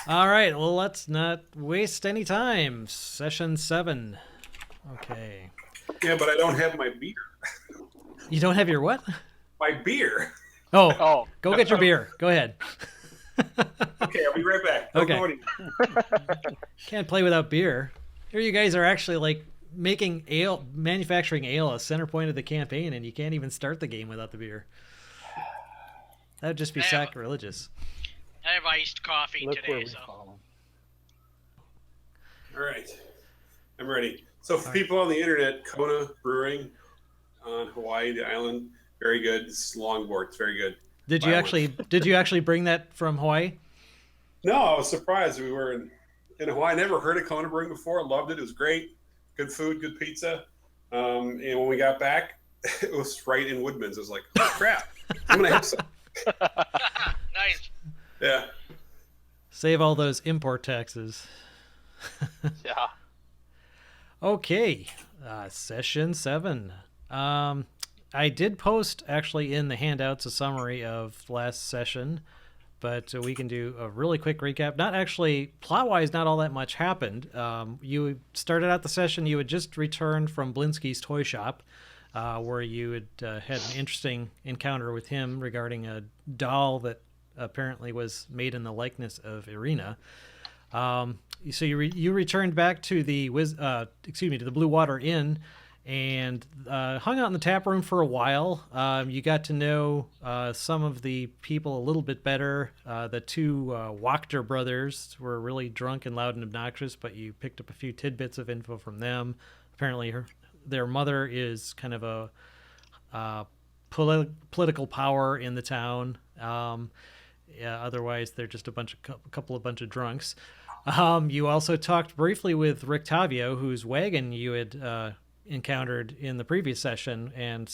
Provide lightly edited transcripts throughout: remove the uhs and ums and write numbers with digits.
All right, well, let's not waste any time. Session 7. Okay. Yeah, but I don't have my beer. You don't have your what? My beer. Oh, Oh, go get your beer. Go ahead. Okay, I'll be right back. Don't Okay. go anywhere. Can't play without beer. Here you guys are actually like making ale, manufacturing ale a center point of the campaign, and you can't even start the game without the beer. That would just be I have- sacrilegious. I have iced coffee look where today, we so fall. All right, I'm ready. So for people on the internet, Kona Brewing on Hawaii, the island, very good. It's longboard. It's very good. Did Buy you one. actually bring that from Hawaii? No, I was surprised. We were in Hawaii. I never heard of Kona Brewing before. Loved it. It was great. Good food, good pizza. And when we got back, it was right in Woodman's. I was like, oh, crap. I'm going to have some. nice. Yeah. Save all those import taxes. Yeah. Okay, session 7. I did post actually in the handouts a summary of last session, but we can do a really quick recap. Not actually plot-wise, not all that much happened. You started out the session. You had just returned from Blinsky's toy shop, where you had had an interesting encounter with him regarding a doll that apparently was made in the likeness of Irina. So you returned back to the to the Blue Water Inn, and hung out in the tap room for a while. You got to know some of the people a little bit better. The two Wachter brothers were really drunk and loud and obnoxious, but you picked up a few tidbits of info from them. Apparently, their mother is kind of a political power in the town. Yeah, otherwise, they're just a couple of drunks. You also talked briefly with Rictavio, whose wagon you had encountered in the previous session, and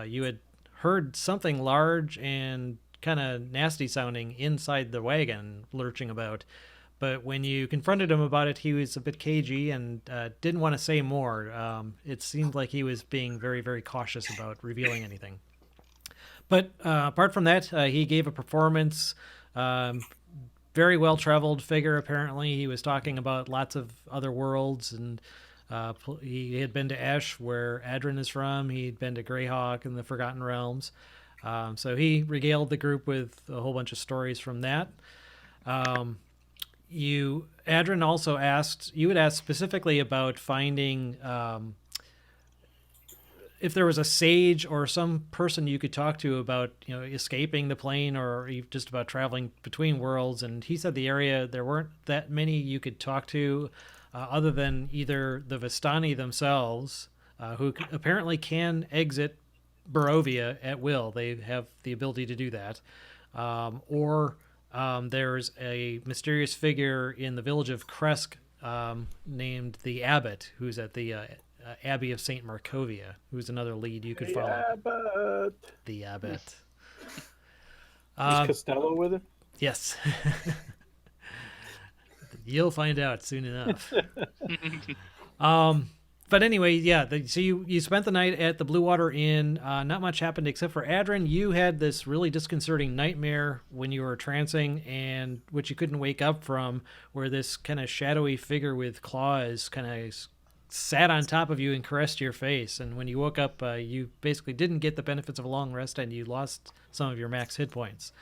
you had heard something large and kind of nasty sounding inside the wagon lurching about. But when you confronted him about it, he was a bit cagey and didn't want to say more. It seemed like he was being very, very cautious about revealing anything. But apart from that, he gave a performance. Very well-traveled figure, apparently. He was talking about lots of other worlds, and he had been to Esh, where Adrin is from. He'd been to Greyhawk and the Forgotten Realms. So he regaled the group with a whole bunch of stories from that. Adrin also you had asked specifically about finding if there was a sage or some person you could talk to about, escaping the plane or just about traveling between worlds. And he said the area, there weren't that many you could talk to other than either the Vistani themselves, who apparently can exit Barovia at will. They have the ability to do that. Or there's a mysterious figure in the village of Kresk named the Abbot, who's at the Abbey of St. Markovia, who's another lead you could follow. Abbott. The Abbot. Is Costello with it? Yes. You'll find out soon enough. But anyway, yeah, so you spent the night at the Blue Water Inn. Not much happened except for Adrin. You had this really disconcerting nightmare when you were trancing, and which you couldn't wake up from, where this kind of shadowy figure with claws kind of sat on top of you and caressed your face. And when you woke up, you basically didn't get the benefits of a long rest, and you lost some of your max hit points,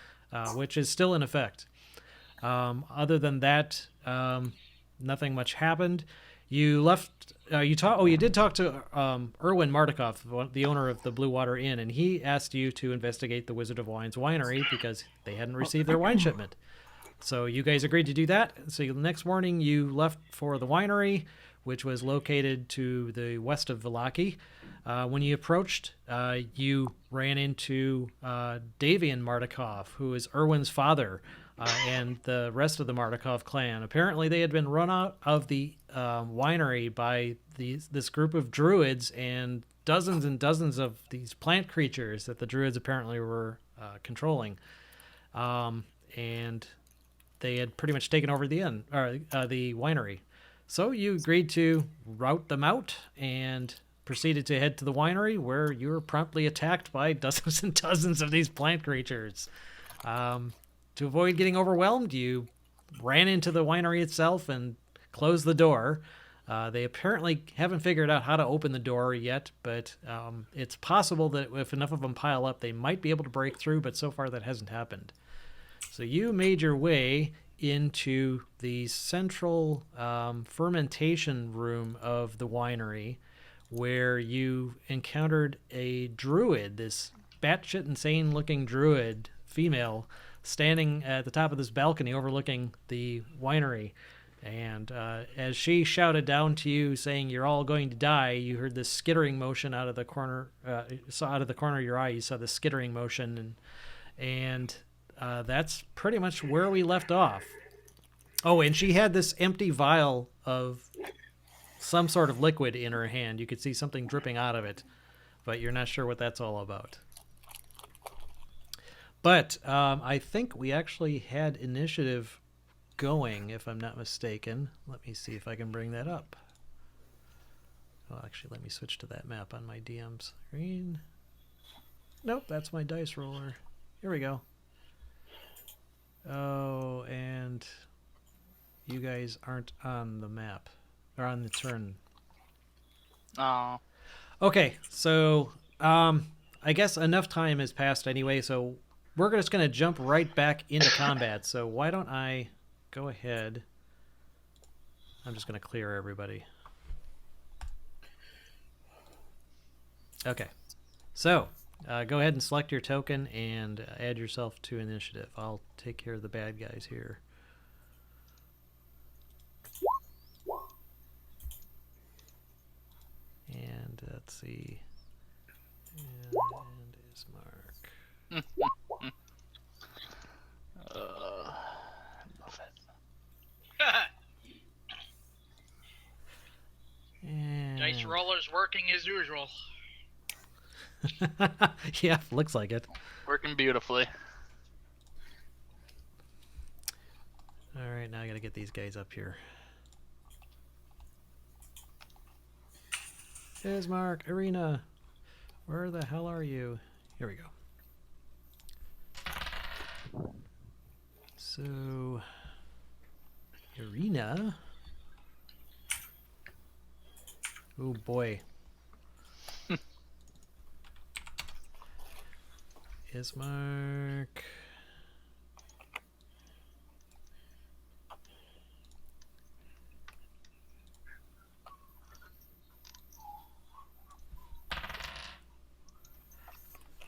which is still in effect. Other than that, nothing much happened. You left. You did talk to Erwin Mardikov, the owner of the Blue Water Inn, and he asked you to investigate the Wizard of Wine's winery because they hadn't received their wine shipment. So you guys agreed to do that. So the next morning you left for the winery, which was located to the west of Vallaki. When you approached, you ran into Davian Mardikov, who is Erwin's father, and the rest of the Mardikov clan. Apparently they had been run out of the winery by this group of druids and dozens of these plant creatures that the druids apparently were controlling. And they had pretty much taken over the inn, or the winery. So you agreed to rout them out and proceeded to head to the winery, where you were promptly attacked by dozens and dozens of these plant creatures. To avoid getting overwhelmed, you ran into the winery itself and closed the door. They apparently haven't figured out how to open the door yet, but it's possible that if enough of them pile up, they might be able to break through, but so far that hasn't happened. So you made your way into the central fermentation room of the winery, where you encountered a druid, this batshit insane looking druid, female, standing at the top of this balcony overlooking the winery. And as she shouted down to you, saying you're all going to die, you heard this skittering motion out of the corner. Out of the corner of your eye, you saw the skittering motion, and that's pretty much where we left off. Oh, and she had this empty vial of some sort of liquid in her hand. You could see something dripping out of it, but you're not sure what that's all about. But I think we actually had initiative going, if I'm not mistaken. Let me see if I can bring that up. Oh, actually, let me switch to that map on my DM screen. Nope, that's my dice roller. Here we go. Oh, and you guys aren't on the map, or on the turn. Oh. Okay, so I guess enough time has passed anyway, so we're just going to jump right back into combat. So why don't I go ahead. I'm just going to clear everybody. Okay. So, go ahead and select your token and add yourself to initiative. I'll take care of the bad guys here. And let's see. And is Mark. Love it. And... Dice roller's working as usual. Yeah, looks like it. Working beautifully. All right, now I got to get these guys up here. Ismark, Arena, where the hell are you? Here we go. So, Arena. Oh boy. Ismark.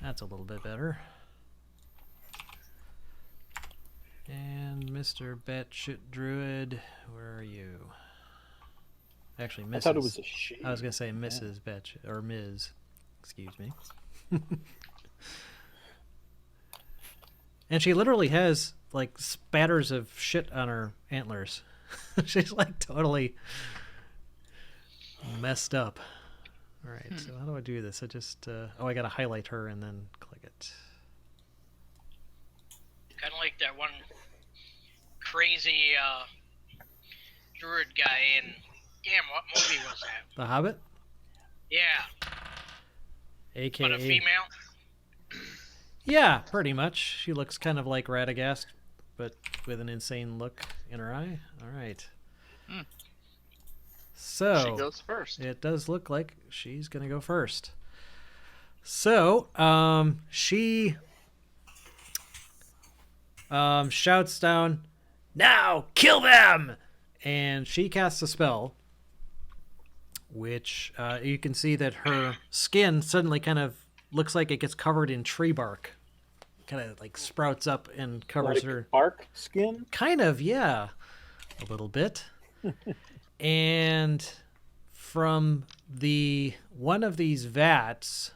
That's a little bit better. And Mr. Batshit Druid, where are you? Actually, Mrs. I thought it was a she. I was going to say Mrs. Batshit, or Ms. Excuse me. And she literally has, like, spatters of shit on her antlers. She's, like, totally messed up. All right, so how do I do this? I just, I got to highlight her and then click it. Kind of like that one crazy druid guy in, damn, what movie was that? The Hobbit? Yeah, AKA... but a female? Yeah, pretty much. She looks kind of like Radagast, but with an insane look in her eye. All right. So She goes first. it does look like she's going to go first. So she shouts down, "Now, kill them!" And she casts a spell, which you can see that her skin suddenly kind of looks like it gets covered in tree bark. Kind of like sprouts up and covers Like her. bark skin? Kind of, yeah. A little bit. And from one of these vats,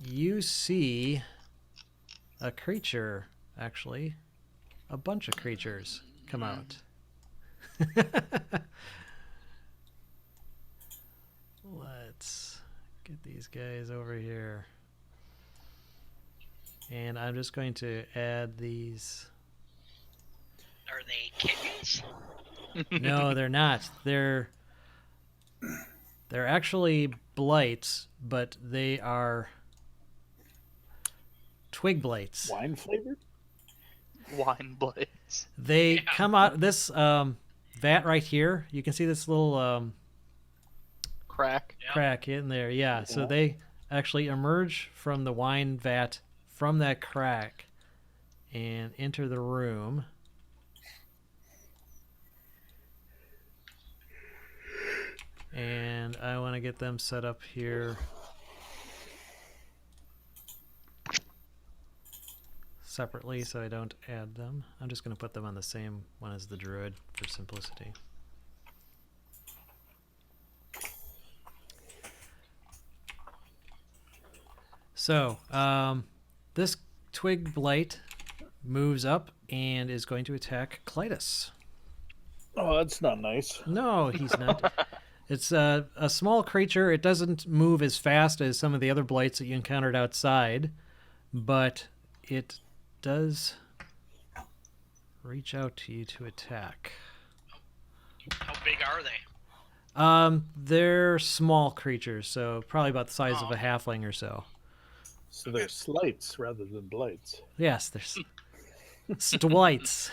you see a creature, actually. A bunch of creatures come out. Let's get these guys over here. And I'm just going to add these. Are they kittens? No, they're not. They're actually blights, but they are twig blights. Wine flavored? Wine blights. They Yeah. come out this vat right here. You can see this little Crack. Yeah. crack in there. Yeah. So Yeah. they actually emerge from the wine vat from that crack and enter the room. And I want to get them set up here separately so I don't add them. I'm just going to put them on the same one as the druid for simplicity. So, this twig blight moves up and is going to attack Clytus. Oh, that's not nice. No, he's not. It's a small creature. It doesn't move as fast as some of the other blights that you encountered outside, but it does reach out to you to attack. How big are they? They're small creatures, so probably about the size of a Oh. halfling or so. So they're slights rather than blights. Yes, there's Stwights.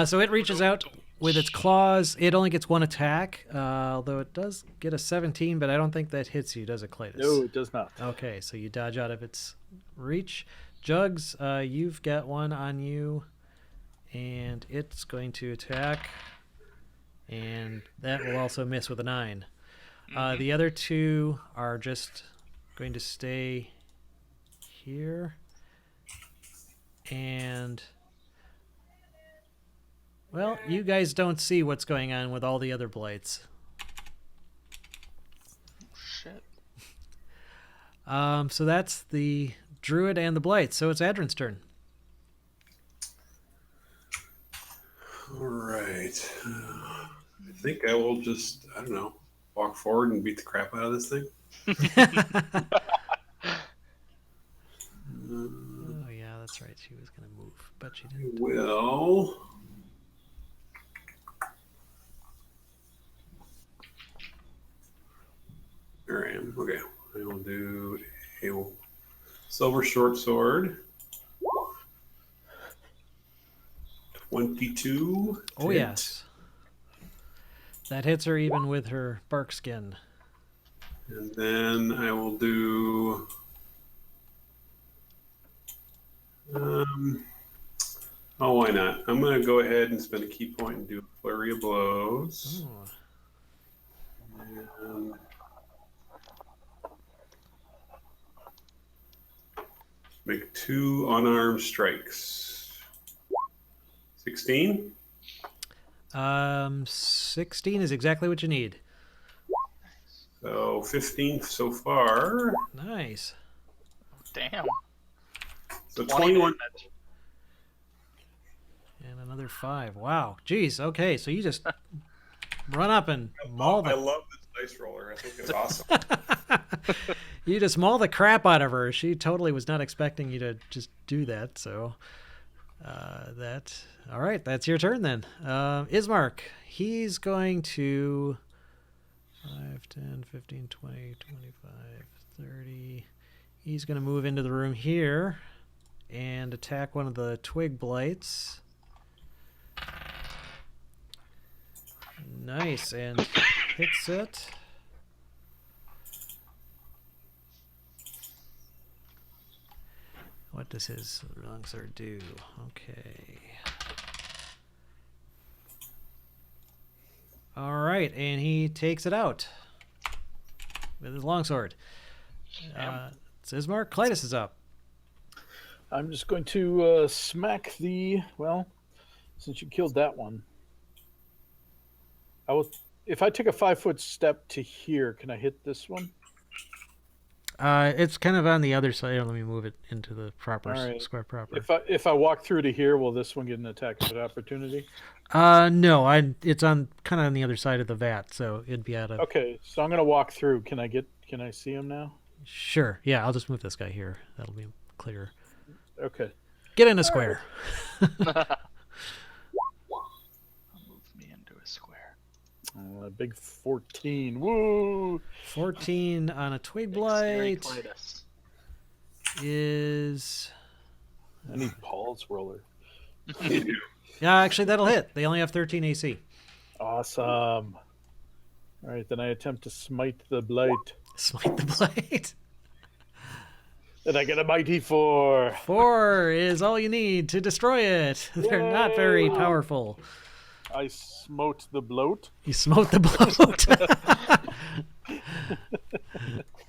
So it reaches out with its claws. It only gets one attack, although it does get a 17, but I don't think that hits you, does it, Clytus? No, it does not. Okay, so you dodge out of its reach. Jugs, you've got one on you, and it's going to attack, and that will also miss with a 9. The other two are just going to stay here, and well, you guys don't see what's going on with all the other blights. Shit. So that's the druid and the blights. So it's Adrin's turn. All right. I think I will just, I don't know, walk forward and beat the crap out of this thing. Oh yeah, that's right. She was gonna move, but she didn't. Well, there I am. Okay, I will do a silver short sword. 22. Oh hit. yes, that hits her even with her bark skin. And then I will do. Oh, why not? I'm going to go ahead and spend a key point and do a flurry of blows. Oh. And make 2 unarmed strikes. 16. 16 is exactly what you need. So 15 so far. Nice. Damn. So 20 21. damage. And another 5. Wow. Jeez. Okay, so you just run up and maul I the. love this dice roller. I think it's awesome. You just maul the crap out of her. She totally was not expecting you to just do that. So, all right. That's your turn then. Ismark. He's going to 5, 10, 15, 20, 25, 30. He's going to move into the room here and attack one of the twig blights. Nice, and hits it. What does his longsword do? Okay. All right, and he takes it out with his longsword. It's Ismark. Clytus is up. I'm just going to smack the. Well, since you killed that one, I will. If I take a 5-foot step to here, can I hit this one? It's kind of on the other side. Here, let me move it into the proper All right. square proper. If I walk through to here, will this one get an attack of opportunity? No, it's on kind of on the other side of the vat, so it'd be out of. Okay, so I'm gonna walk through. Can I see him now? Sure. Yeah, I'll just move this guy here. That'll be clearer. Okay. Get in a square. Move me into a square. A big 14. Woo! 14 on a twig Big scary blight Clytus. is. I need Paul's roller. Yeah, actually, that'll hit. They only have 13 AC. Awesome. All right, then I attempt to smite the blight. Smite the blade. And I get a mighty 4. 4 is all you need to destroy it. They're not very Yay! powerful. I smote the bloat. You smote the bloat.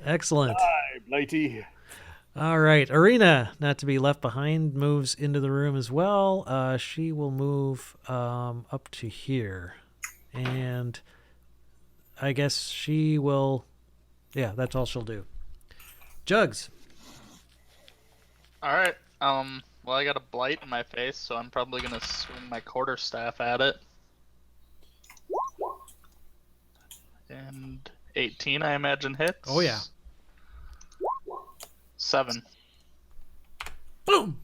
Excellent. Hi, blighty. All right, Arena, not to be left behind, moves into the room as well. She will move up to here, and I guess she will. Yeah, that's all she'll do. Jugs. All right. Well, I got a blight in my face, so I'm probably gonna swing my quarterstaff at it. And 18, I imagine, hits. Oh yeah. 7. Boom.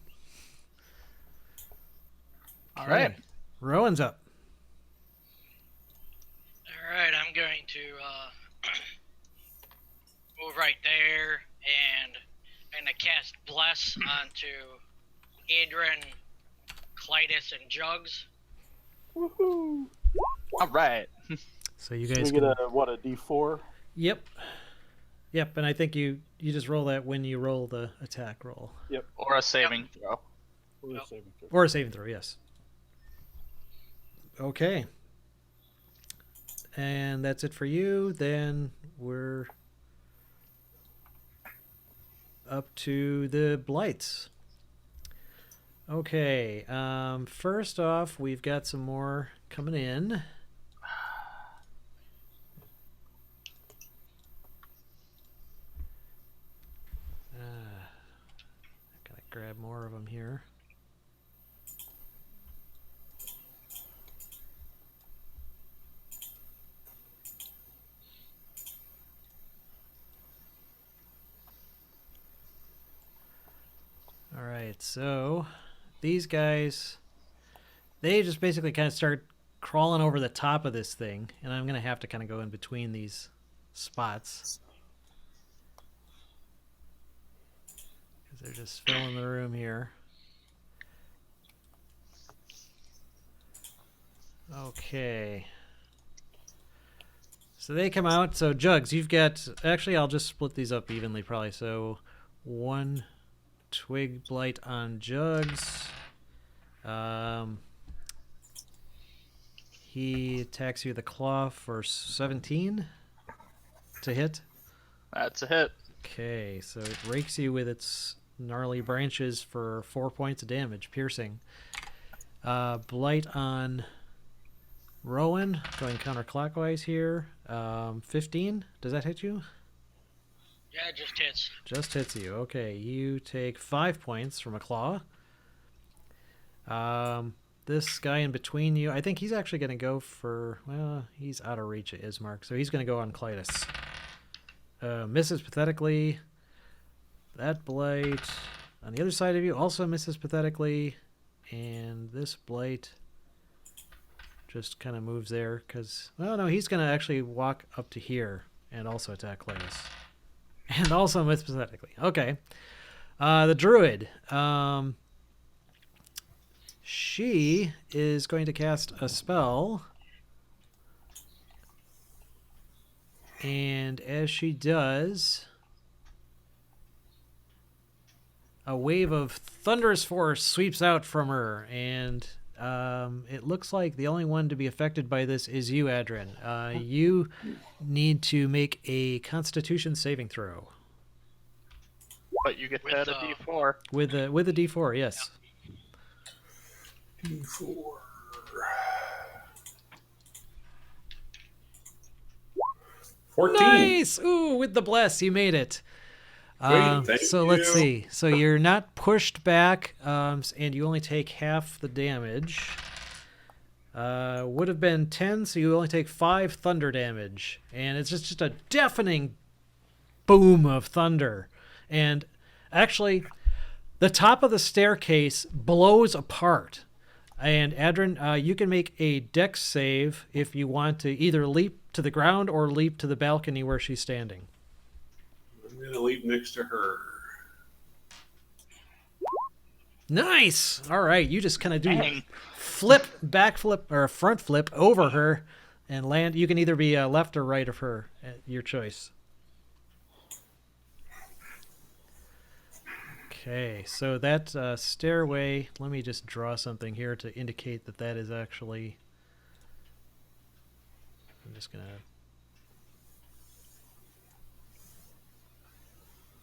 All right. Rowan's up. All right, I'm going to move right there, and I'm going to cast Bless onto Adrian, Clytus, and Jugs. Woohoo! All right. So you So guys we get can. a D4? Yep. Yep, and I think you just roll that when you roll the attack roll. Or a saving throw. Or Yep. a saving throw. Or a saving throw, yes. Okay. And that's it for you. Then we're up to the blights. Okay. First off, we've got some more coming in. Gotta grab more of them here. All right, so these guys, they just basically kind of start crawling over the top of this thing, and I'm going to have to kind of go in between these spots because they're just filling the room here. Okay. So they come out. So Jugs, you've got, actually I'll just split these up evenly probably. So 1 twig blight on Jugs. He attacks you with a claw for 17 to hit. That's a hit. Okay, so it rakes you with its gnarly branches for 4 points of damage, piercing. Blight on Rowan, going counterclockwise here. 15, does that hit you? Yeah, it just hits. Just hits you. Okay, you take 5 points from a claw. This guy in between you, I think he's actually going to go for, well, he's out of reach of Ismark, so he's going to go on Clytus. Misses pathetically. That blight on the other side of you also misses pathetically. And this blight just kind of moves there because, well, no, he's going to actually walk up to here and also attack Clytus. And also miss pathetically. Okay. The druid. She is going to cast a spell. And as she does, a wave of thunderous force sweeps out from her. And it looks like the only one to be affected by this is you, Adrian. You need to make a Constitution saving throw. But you get With, to add a D4. With a D4, yes. D4. 14. Nice! Ooh, with the bless, you made it. Thank So let's you. see. So you're not pushed back, and you only take half the damage. Would have been 10, so you only take 5 thunder damage. And it's just a deafening boom of thunder. And actually, the top of the staircase blows apart. And Adrian, you can make a dex save if you want to either leap to the ground or leap to the balcony where she's standing. I'm going to leap next to her. Nice. All right, you just kind of do Dang. back flip, or a front flip over her and land. You can either be left or right of her, your choice. Okay, so that stairway, let me just draw something here to indicate that that is actually... I'm just going to...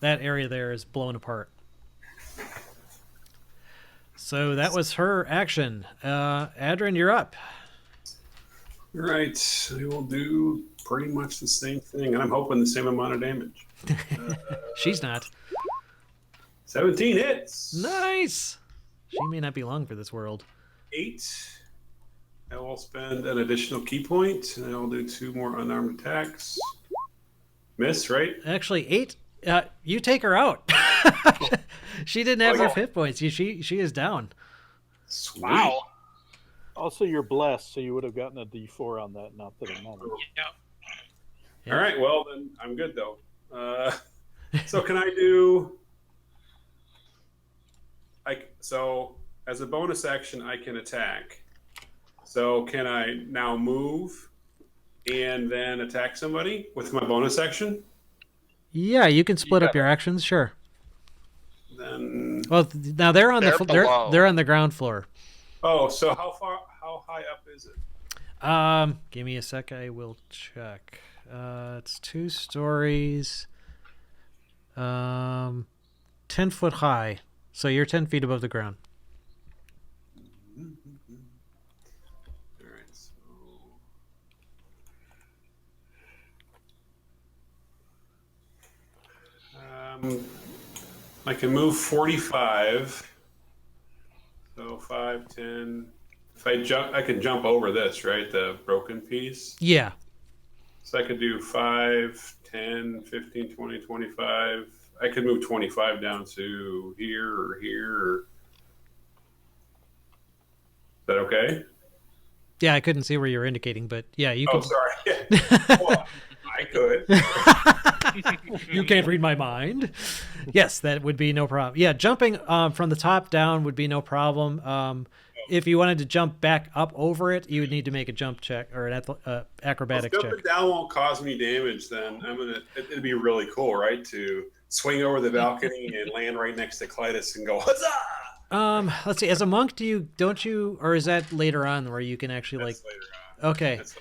That area there is blown apart. So that was her action. Adrian, you're up. All right, I will do pretty much the same thing, and I'm hoping the same amount of damage. She's not. 17 hits. Nice! She may not be long for this world. 8. I will spend an additional key point, and I will do 2 more unarmed attacks. Miss, right? Actually, 8. You take her out. She didn't have enough hit points. She is down. Sweet. Wow. Also, you're blessed, so you would have gotten a D4 on that. Not that it matters. Yep. All right, well, then I'm good, though. So can I do... So as a bonus action, I can attack. So can I now move and then attack somebody with my bonus action? Yeah, you can split up your actions, sure. Then Well, now they're on They're the below. they're on the ground floor. so how high up is it? Give me a sec. I will check. It's 2 stories. 10 foot high. So you're 10 feet above the ground. All right, so I can move 45. So 5, 10. If I jump, I can jump over this, right? The broken piece. Yeah. So I could do 5, 10, 15, 20, 25. I could move 25 down to here or here. Or... Is that okay? Yeah, I couldn't see where you were indicating, but yeah, you Oh, can. sorry. Well, I could. You can't read my mind. Yes, that would be no problem. Yeah, jumping from the top down would be no problem. If you wanted to jump back up over it, you would need to make a jump check or an acrobatics Well, check. jumping down won't cause me damage. Then it'd be really cool, right? To swing over the balcony and land right next to Clytus and go huzzah! Let's see. As a monk, don't you, or is that later on where you can actually That's later on. Okay. That's-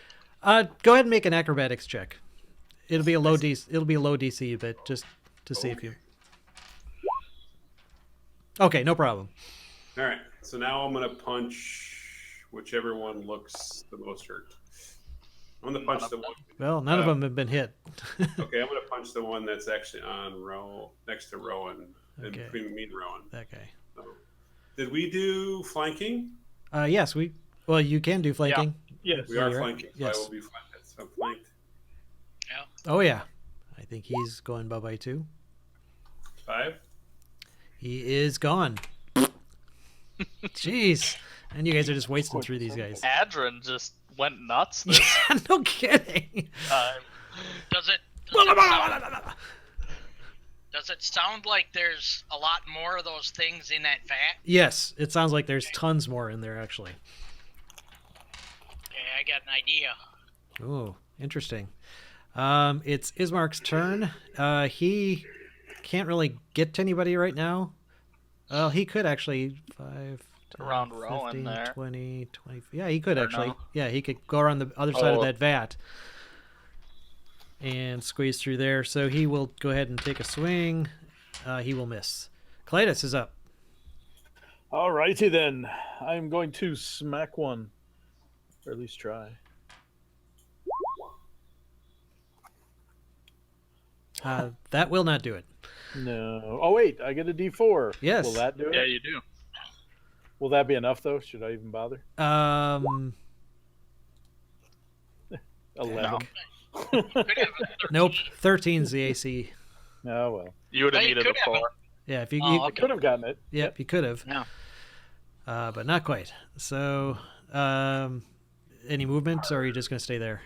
Go ahead and make an acrobatics check. It'll be a low DC. It'll be a low DC, but just to see if you. Okay, no problem. All right. So now I'm gonna punch whichever one looks the most hurt. I'm gonna punch the one. Well, none of them have been hit. Okay, I'm gonna punch the one that's actually on next to Rowan, in Okay. between me and Rowan. That guy. So, did we do flanking? Yes, well, you can do flanking. Yes. We are you're right. flanking. So Yes. I will be flanked. So I'm flanked. Oh yeah, I think he's going bye-bye too. 5. He is gone. Jeez, and you guys are just wasting through these guys. Adrian just went nuts this Yeah, no kidding. time. Does it sound like there's a lot more of those things in that vat? Yes, it sounds like there's tons more in there actually. Okay, I got an idea. Oh, interesting. It's Ismark's turn. He can't really get to anybody right now. Well, he could actually 5, 10, Around Rowan 15, there. 20. Yeah, he could Or actually. no? Yeah, he could go around the other side of Oh. that vat and squeeze through there. So he will go ahead and take a swing. He will miss. Clytus is up. Alrighty then. I'm going to smack one. Or at least try. That will not do it. No. Oh, wait. I get a D4. Yes. Will that do it? Yeah, you do. Will that be enough, though? Should I even bother? 11. Could have a Nope. 13's the AC. Oh, well. You would have Well, you needed a could have 4. Yeah, if you. Oh, you I could have gotten it. Yep, you could have. Yeah. But not quite. So, any movement, or are you just going to stay there?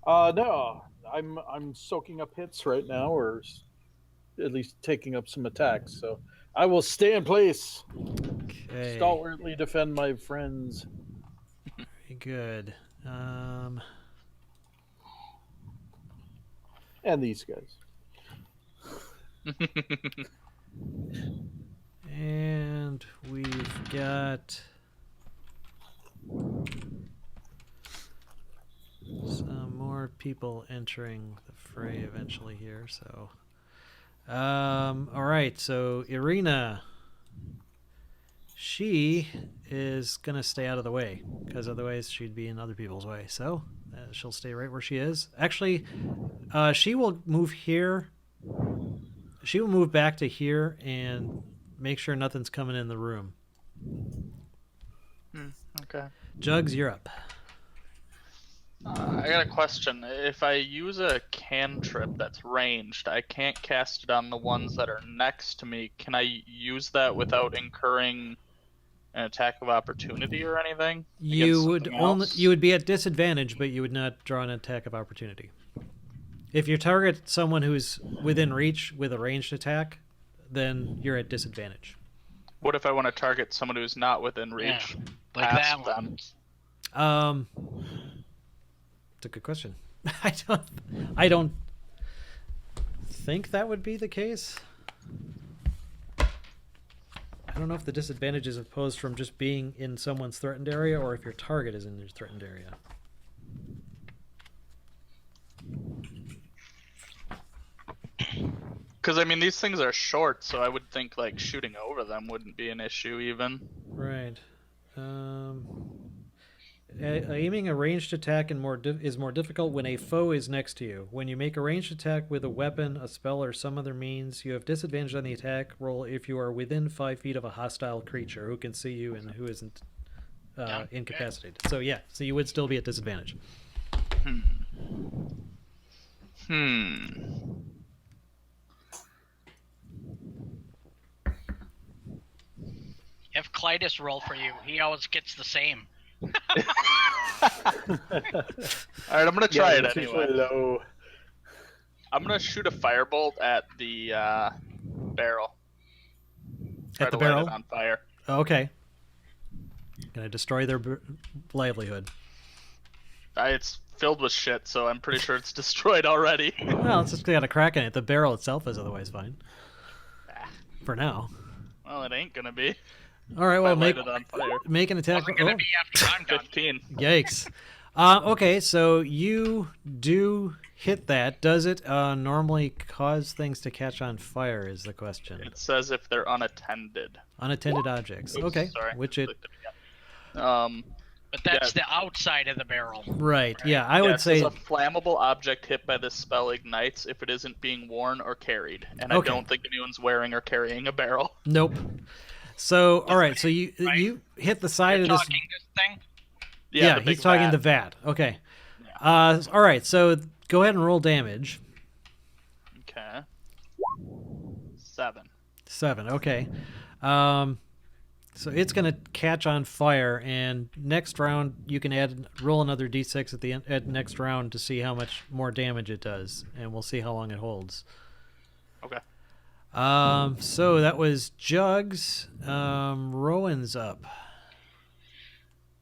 No. I'm soaking up hits right now, or at least taking up some attacks. So I will stay in place. Okay. Stalwartly defend my friends. Very good. And these guys. And we've got some more people entering the fray eventually here. So, all right. So Irina, she is gonna stay out of the way because otherwise she'd be in other people's way. So she'll stay right where she is. Actually, she will move here. She will move back to here and make sure nothing's coming in the room. Okay. Jugs, you're up. I got a question. If I use a cantrip that's ranged, I can't cast it on the ones that are next to me. Can I use that without incurring an attack of opportunity or anything? You would something only else? you would be at disadvantage, but you would not draw an attack of opportunity. If you target someone who's within reach with a ranged attack, then you're at disadvantage. What if I want to target someone who's not within Yeah, reach? like past that one. Um, it's a good question. I don't think that would be the case. I don't know if the disadvantage is opposed from just being in someone's threatened area or if your target is in your threatened area. Because I mean, these things are short, so I would think like shooting over them wouldn't be an issue even. Right. Aiming a ranged attack is more difficult when a foe is next to you. When you make a ranged attack with a weapon, a spell, or some other means, you have disadvantage on the attack roll if you are within 5 feet of a hostile creature who can see you and who isn't incapacitated. So yeah, so you would still be at disadvantage. If Clytus roll for you, he always gets the same. All right, I'm gonna try it it's anyway. usually low. I'm gonna shoot a firebolt at the barrel. Try At the to light barrel? it on fire. Okay. Gonna destroy their livelihood. It's filled with shit, so I'm pretty sure it's destroyed already. Well, it's just got a crack in it. The barrel itself is otherwise fine. For now. Well, it ain't gonna be. All right, If I well, light it on fire. make an attack. Wasn't gonna be after I'm done. 15. Yikes. Okay, so you do hit that. Does it normally cause things to catch on fire is the question. It says if they're unattended. Unattended objects. Oops, Okay, sorry. which it... But that's the outside of the barrel. Right, yeah, I would it say... says a flammable object hit by this spell ignites if it isn't being worn or carried. And Okay. I don't think anyone's wearing or carrying a barrel. Nope. So, all right, so you hit the side You're of this... talking this thing? Yeah, the big he's talking vat. the vat. Okay. All right, so go ahead and roll damage. Okay. 7. 7, okay. So it's going to catch on fire, and next round you can roll another d6 at next round to see how much more damage it does, and we'll see how long it holds. Okay. So that was Jugs. Rowan's up.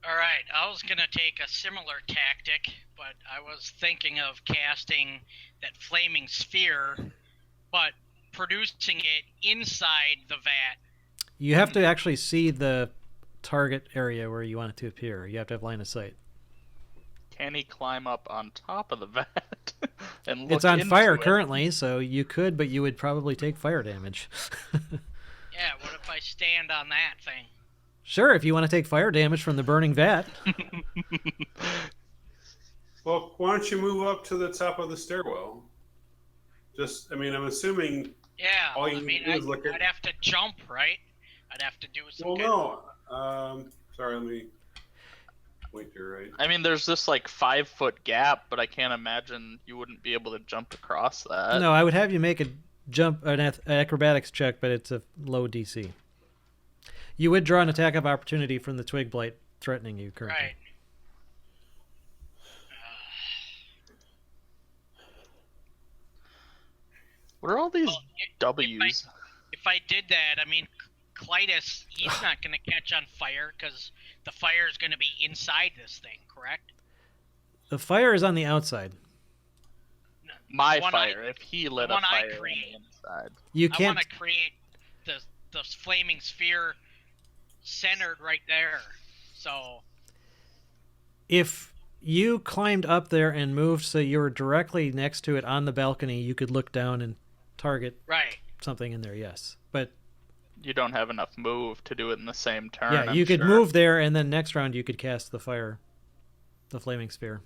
All right, I was going to take a similar tactic, but I was thinking of casting that flaming sphere, but producing it inside the vat. You have to actually see the target area where you want it to appear. You have to have line of sight. Can he climb up on top of the vat and look It's on into fire it? currently, so you could, but you would probably take fire damage. Yeah, what if I stand on that thing? Sure, if you want to take fire damage from the burning vat. Well, why don't you move up to the top of the stairwell? I'm assuming. Yeah, All you need to do is look at- I'd have to jump, right? I'd have to do some Well, kind no. Sorry, let me point here, right? I mean, there's this like 5-foot gap, but I can't imagine you wouldn't be able to jump across that. No, I would have you make an acrobatics check, but it's a low DC. You would draw an attack of opportunity from the twig blight threatening you currently. Right. What are all these Well, W's? If I did that, I mean, Clytus, he's not going to catch on fire because the fire is going to be inside this thing, correct? The fire is on the outside. My one fire. If he lit a one I fire on create. the inside. You I can't. want to create the flaming sphere centered right there. So If you climbed up there and moved so you were directly next to it on the balcony, you could look down and target right. something in there, yes. But You don't have enough move to do it in the same turn. yeah, I'm you could sure. move there, and then next round you could cast the flaming sphere.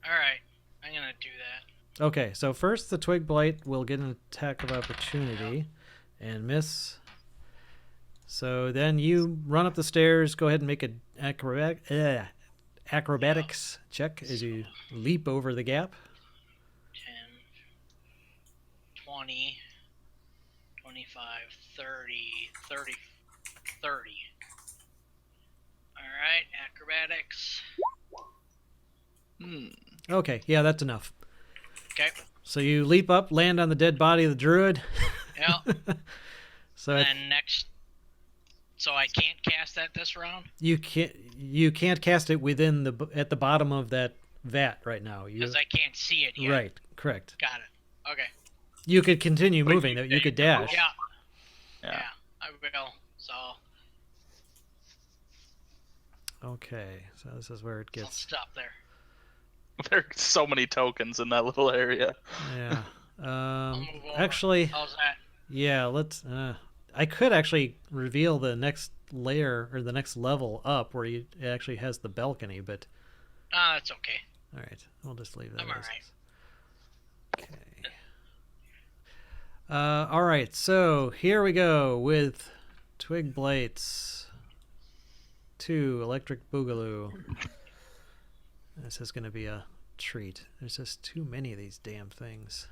All right, I'm gonna do that. Okay, so first the Twig Blight will get an attack of opportunity and miss. So then you run up the stairs, go ahead and make an acrobatics check as you leap over the gap. 10, 20, 25, 30. All right, acrobatics. Okay, yeah, that's enough. Okay. So you leap up, land on the dead body of the druid. Yeah. So And then next, so I can't cast that this round you can't cast it at the bottom of that vat right now. because I can't see it yet. Right, correct. Got it. Okay. You could continue But moving. You could dash. Yeah. Yeah. I will. So Okay, so this is where it I'll gets. stop there. There's so many tokens in that little area. Yeah. I'll move over. Actually, How's that? yeah. Let's. I could actually reveal the next layer or the next level up where it actually has the balcony, but That's okay. all right, we'll just leave that. I'm as all right. is. Okay. All right, so here we go with Twig Blights 2 Electric Boogaloo. This is going to be a treat. There's just too many of these damn things.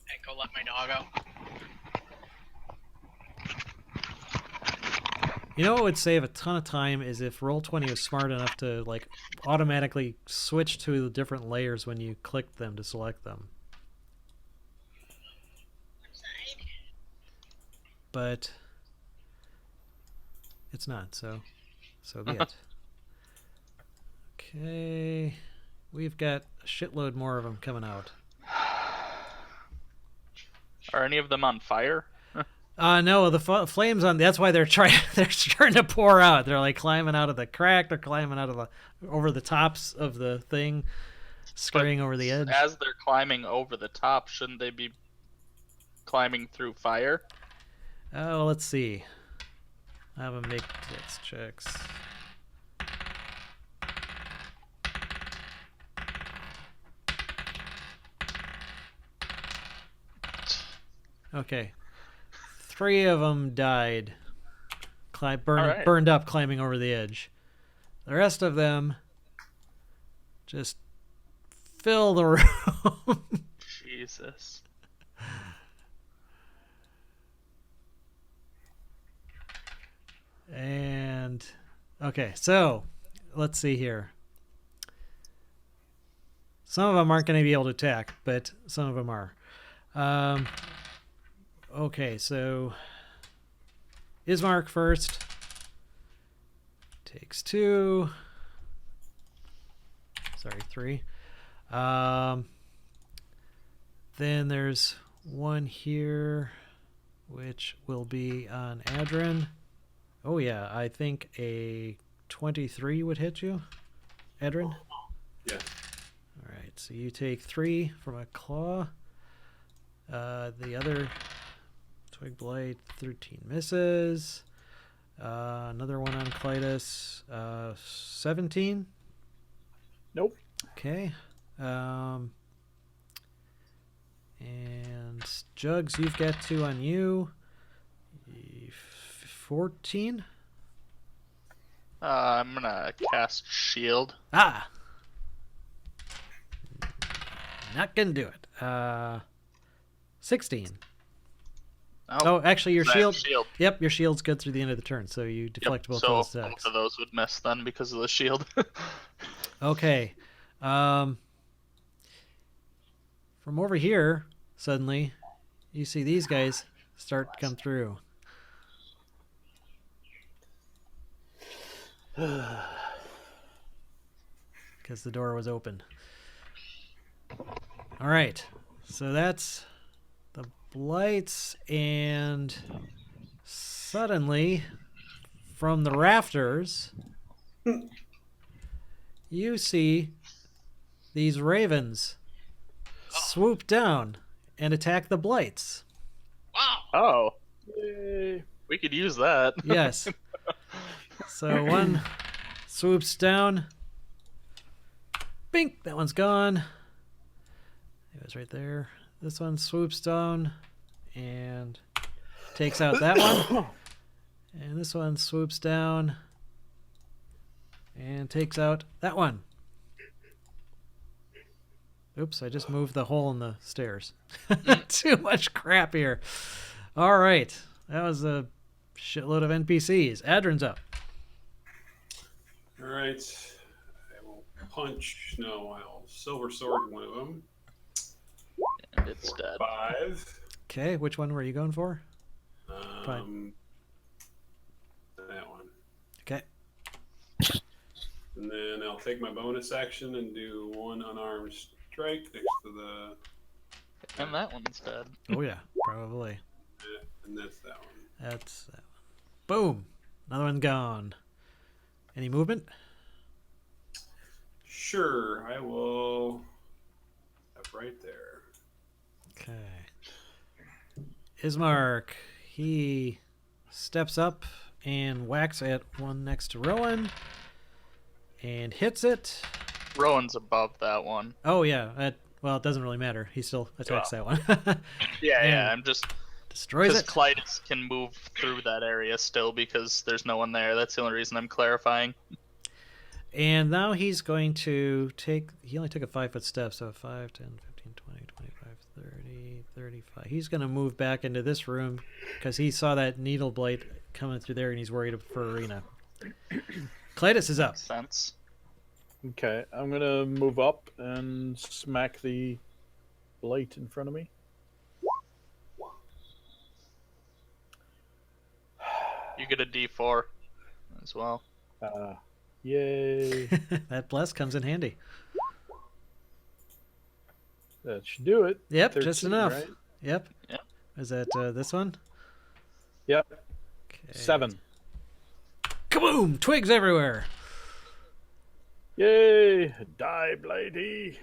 Hey, go let my dog out. You know what would save a ton of time is if Roll20 was smart enough to like automatically switch to the different layers when you clicked them to select them. But it's not, so be it. Okay, we've got a shitload more of them coming out. Are any of them on fire? No, the flames on. That's why they're starting to pour out. They're like climbing out of the crack. They're climbing out of over the tops of the thing, scurrying over the edge. As they're climbing over the top, shouldn't they be climbing through fire? Oh, let's see. Have them make dex checks. Okay. 3 of them died. Burned up climbing over the edge. The rest of them just fill the room. Jesus. And okay, so let's see here. Some of them aren't going to be able to attack, but some of them are. Okay, so Ismark first. Takes 2. Sorry, 3. Then there's one here, which will be on Adrin. Oh yeah, I think a 23 would hit you, Adrin. Yeah. All right, so you take 3 from a claw. The other Twig Blight 13 misses. Another one on Clytus. 17. Nope. Okay. And Jugs, you've got 2 on you. 14. I'm gonna cast shield. Ah. Not gonna do it. 16. Oh, actually, your shield. Yep, your shield's good through the end of the turn, so you deflect both so those both attacks. of those would miss then because of the shield. Okay. from over here, suddenly, you see these guys start to come through. Because the door was open. All right. So that's the blights, and suddenly, from the rafters, you see these ravens swoop down and attack the blights. Wow. Oh, Yay. we could use that. Yes. So one swoops down. Bink! That one's gone. It was right there. This one swoops down and takes out that one. And this one swoops down and takes out that one. Oops, I just moved the hole in the stairs. Too much crap here. All right. That was a shitload of NPCs. Adrin's up. All right. I will punch. No, I'll silver sword one of them. And it's dead. 5. Okay, which one were you going for? That one. Okay. And then I'll take my bonus action and do 1 unarmed strike next to the. And that one's dead. Oh, yeah, probably. And that's that one. That's that one. Boom! Another one gone. Any movement? Sure, I will. Up right there. Okay. Ismark, he steps up and whacks at one next to Rowan and hits it. Rowan's above that one. Oh, yeah. Well, it doesn't really matter. He still attacks that one. Yeah, And yeah. I'm just destroys because it. Clytus can move through that area still because there's no one there. That's the only reason I'm clarifying. And now he's going to take... He only took a 5-foot step, so 5, 10, 15, 20, 25, 30, 35. He's going to move back into this room because he saw that needle blade coming through there and he's worried for Arena. Clytus is up. Makes sense. Okay, I'm gonna move up and smack the blight in front of me. You get a D4 as well. Yay! That bless comes in handy. That should do it. Yep, 13, just enough. right? Yep. Yep. Is that this one? Yep. Okay. 7. Kaboom! Twigs everywhere. Yay! Die, blighty.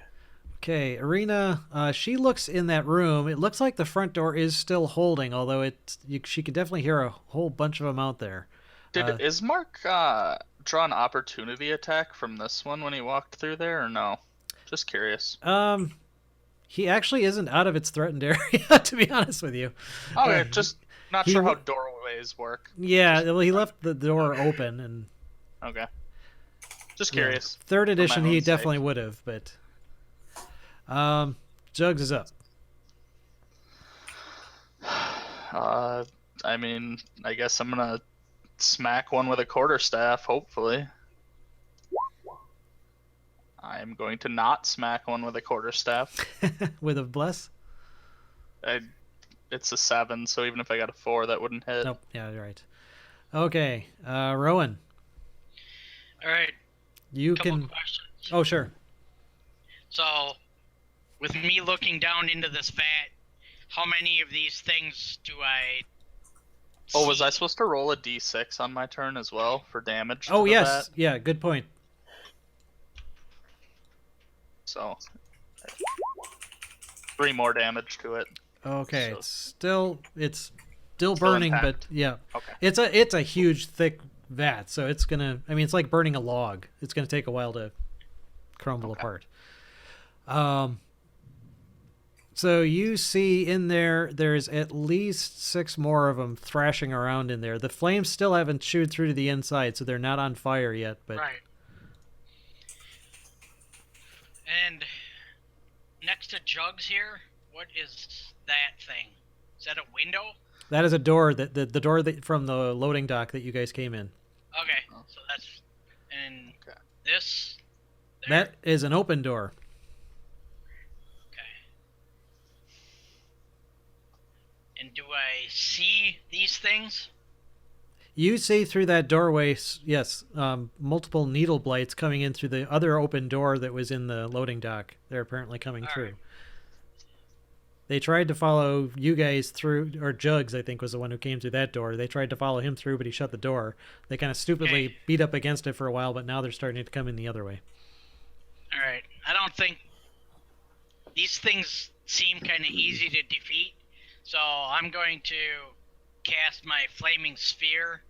Okay, Arena, she looks in that room. It looks like the front door is still holding, although she could definitely hear a whole bunch of them out there. Did Ismark draw an opportunity attack from this one when he walked through there, or no? Just curious. He actually isn't out of its threatened area, to be honest with you. Okay, just not he sure how w- doorways work. Yeah, well, he left the door open, and Okay. Just curious. yeah, 3rd edition own he sake. definitely would have, but Jugs is up. I mean, I guess I'm gonna smack one with a quarterstaff, hopefully. I'm going to not smack one with a quarterstaff. With a bless? It's a 7, so even if I got a 4, that wouldn't hit. Nope, yeah, you're right. Okay, Rowan, All right. you Couple can... questions. Oh, sure. So, with me looking down into this vat, how many of these things do I? Oh, was see? I supposed to roll a d6 on my turn as well for damage? Oh, to the yes. vat? Yeah, good point. So, 3 more damage to it. Okay, So- it's still burning, but intact. yeah, Okay. it's a huge thick vat, so it's gonna. I mean, it's like burning a log. It's gonna take a while to crumble apart. So you see in there's at least 6 more of them thrashing around in there. The flames still haven't chewed through to the inside, so they're not on fire yet. But Right. And next to Jugs here, what is that thing? Is that a window? that is a door the door from the loading dock that you guys came in. Okay, Oh. so that's and Okay. this. There. That is an open door. Okay. I see these things? You see through that doorway, yes, multiple needle blights coming in through the other open door that was in the loading dock. They're apparently coming through. Right. They tried to follow you guys through, or Jugs, I think, was the one who came through that door. They tried to follow him through, but he shut the door. They kind of stupidly Okay. beat up against it for a while, but now they're starting to come in the other way. All right. I don't think these things seem kind of easy to defeat, so I'm going to cast my flaming sphere,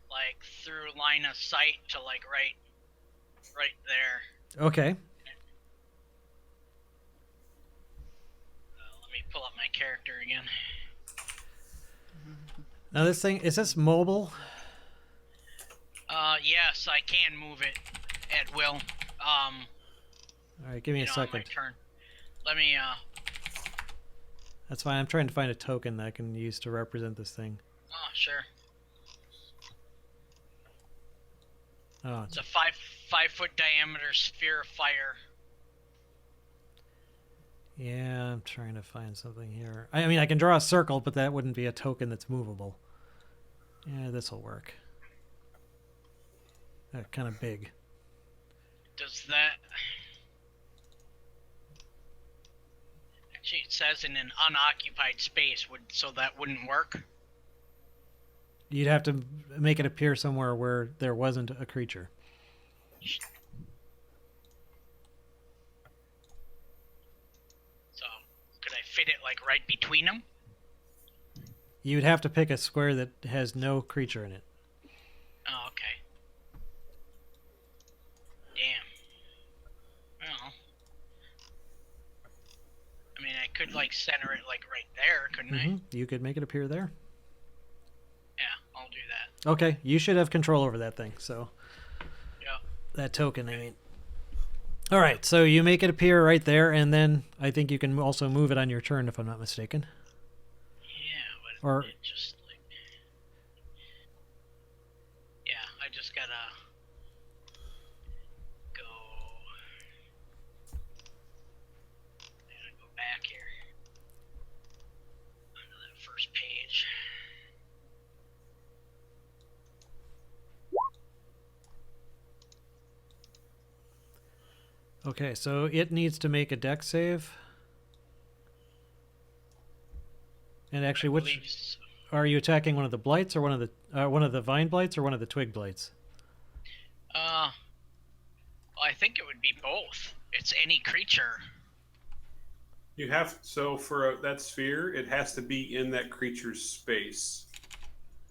like through line of sight to like right there. Okay. Let me pull up my character again. Now this thing, is this mobile? Yes, I can move it at will. All right, give me a On my second. turn. Let me. That's fine. I'm trying to find a token that I can use to represent this thing. Oh, sure. Oh, It's a five foot diameter sphere of fire. yeah, I'm trying to find something here. I mean, I can draw a circle, but that wouldn't be a token that's movable. Yeah, this will work. Kind of big. Does that? Actually, it says in an unoccupied space. So that wouldn't work. You'd have to make it appear somewhere where there wasn't a creature. So could I fit it like right between them? You'd have to pick a square that has no creature in it. Oh, okay. Damn. Well, I mean, I could like center it like right there, couldn't I? You could make it appear there. Yeah, I'll do that. Okay, you should have control over that thing. So Yeah. that token, I mean. All right, so you make it appear right there, and then I think you can also move it on your turn, if I'm not mistaken. Yeah, but Or it just like. Yeah, I just gotta go. I gotta go back here onto that first page. okay, so it needs to make a dex save. And actually, I which believe so. are you attacking? One of the blights, or one of the vine blights, or one of the twig blights? Well, I think it would be both. It's any creature. You have so for that sphere, it has to be in that creature's space.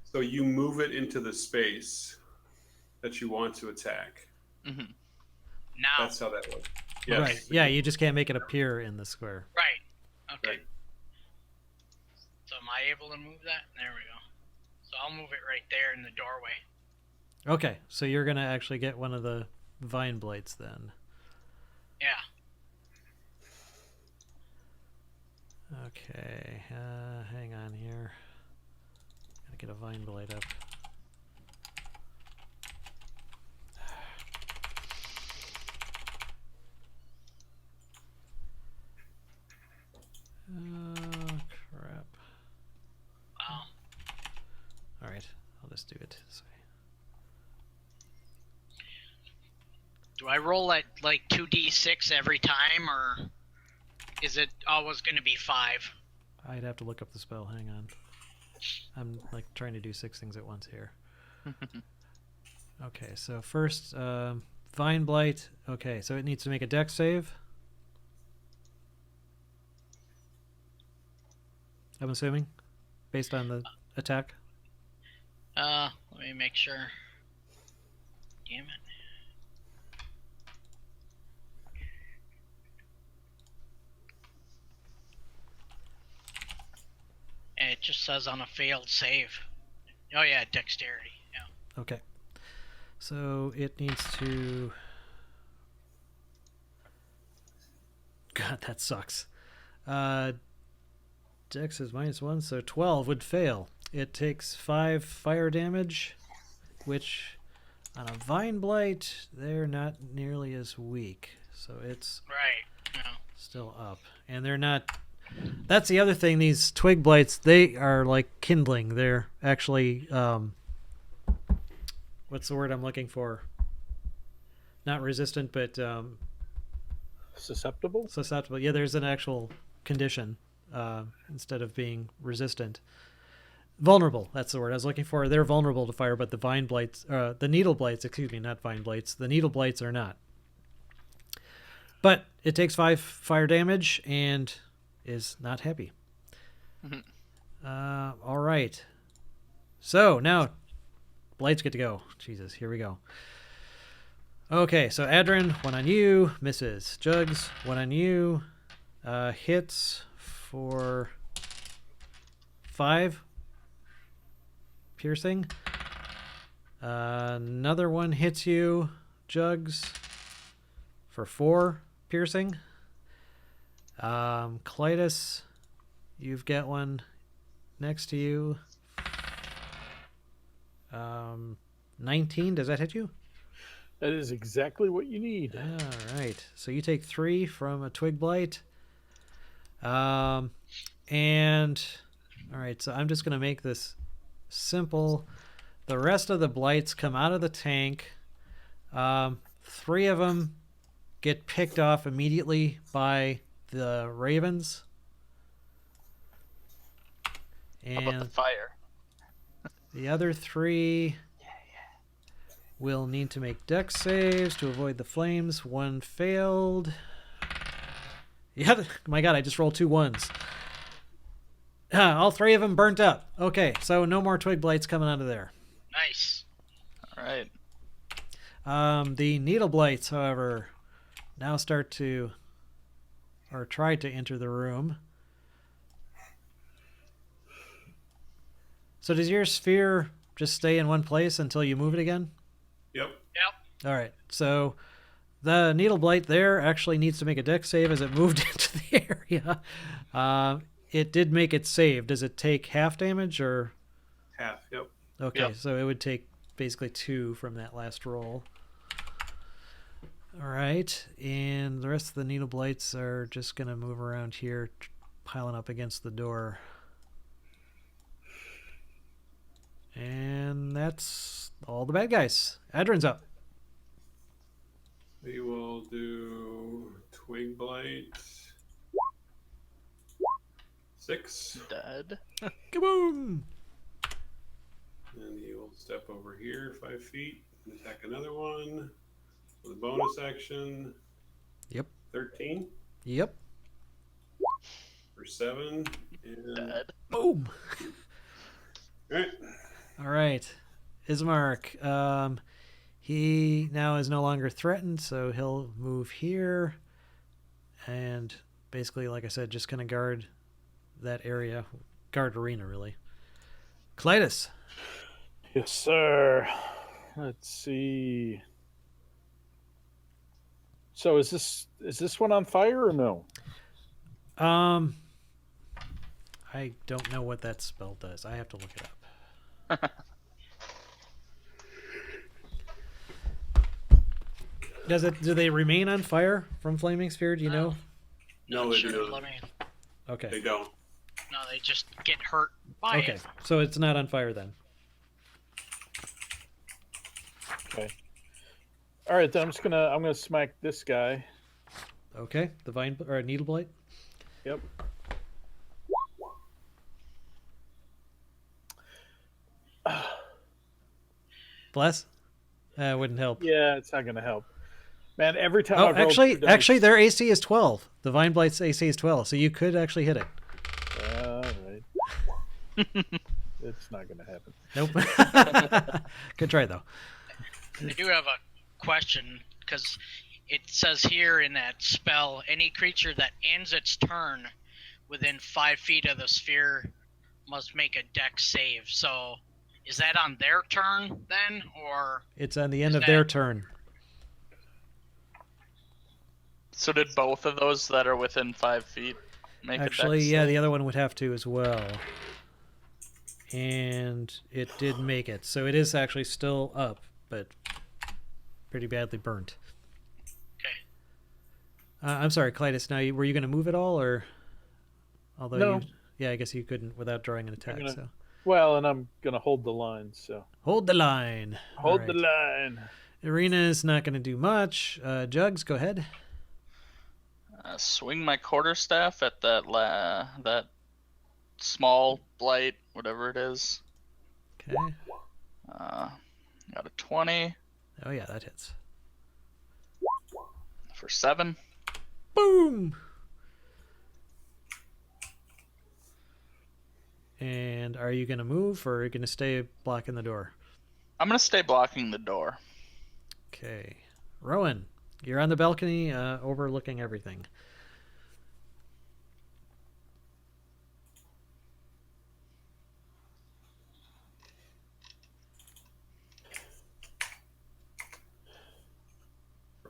So you move it into the space that you want to attack. Mm-hmm. Now. That's how that works. Right. Yeah, you just can't make it appear in the square. Right. Okay. Right. So am I able to move that? There we go. So I'll move it right there in the doorway. Okay, so you're gonna actually get one of the vine blights then. Yeah. Okay, hang on here. Gotta get a vine blight up. Oh, crap. Wow. Alright, I'll just do it this way. Do I roll at like 2d6 every time, or is it always going to be 5? I'd have to look up the spell, hang on. I'm like trying to do 6 things at once here. Okay, so first, Vine Blight. Okay, so it needs to make a dex save. I'm assuming, based on the attack. Let me make sure. Damn it. And it just says on a failed save. Oh yeah, dexterity. Yeah. Okay. So it needs to... God, that sucks. Dex is -1, so 12 would fail. It takes 5 fire damage, which on a Vine Blight, they're not nearly as weak. So it's Right. Yeah. still up. And they're not... That's the other thing. These twig blights, they are like kindling. They're actually, what's the word I'm looking for? Not resistant, but Susceptible? susceptible. Yeah, there's an actual condition instead of being resistant. Vulnerable. That's the word I was looking for. They're vulnerable to fire, but the vine blights, the needle blights, excuse me, not vine blights. The needle blights are not. But it takes 5 fire damage and is not happy. All right. So now blights get to go. Jesus, here we go. Okay, so Adrin, 1 on you, misses. Jugs, 1 on you, hits for 5 piercing. Another one hits you, Jugs, for 4 piercing. Clytus, you've got one next to you. 19, does that hit you? That is exactly what you need. All right. So you take 3 from a twig blight. And all right, so I'm just going to make this simple. The rest of the blights come out of the tank. 3 of them get picked off immediately by the ravens. How about the And fire? the other 3 will need to make dex saves to avoid the flames. 1 failed. Yeah, my God, I just rolled 2 ones. All 3 of them burnt up. Okay, so no more twig blights coming out of there. Nice. All right. The needle blights, however, now start to, or try to enter the room. So does your sphere just stay in one place until you move it again? Yep. Yep. All right. So the needle blight there actually needs to make a dex save as it moved into the area. It did make it save. Does it take half damage or? Half. Yep. Okay, Yep. so it would take basically 2 from that last roll. All right, and the rest of the needle blights are just going to move around here, piling up against the door. And that's all the bad guys. Adrin's up. We will do twig blight. 6. Dead. Kaboom! And he will step over here 5 feet and attack another one with a bonus action. Yep. 13 Yep. for 7. And Dead. Boom! all right. All right. Ismark. He now is no longer threatened, so he'll move here. And basically, like I said, just going to guard that area. Guard arena, really. Clytus. Yes, sir. Let's see. So is this one on fire or no? I don't know what that spell does. I have to look it up. Do they remain on fire from Flaming Sphere? Do you know? No, Not they sure. don't. Let me. Okay. They don't. No, they just get hurt by Okay. it. So it's not on fire then. Okay. All right, then I'm gonna smack this guy. Okay. The vine or needle blight. Yep. Bless. Wouldn't help. Yeah, it's not gonna help. Man, every time Oh, I've rolled 2 dice- actually, their AC is 12. The Vine Blight's AC is 12, so you could actually hit it. All right. It's not gonna happen. Nope. Good try though. I do have a question because it says here in that spell, any creature that ends its turn within 5 feet of the sphere must make a dex save. So, is that on their turn then, or It's on the end Is of their that- turn. So did both of those that are within 5 feet make Actually, a dex yeah, save? the other one would have to as well. And it did make it, so it is actually still up, but pretty badly burnt. okay? I'm sorry, Clytus. Now, were you going to move at all, or Although No. I guess you couldn't without drawing an attack. gonna- So Well, and I'm gonna hold the line. So hold the line. hold All the right. line. Arena is not going to do much. Jugs, go ahead. Swing my quarterstaff at that small blight, whatever it is. Okay. Got a 20 Oh yeah, that hits. for 7. Boom. And are you going to move, or are you going to stay blocking the door? I'm gonna stay blocking the door. Okay. Rowan, you're on the balcony overlooking everything.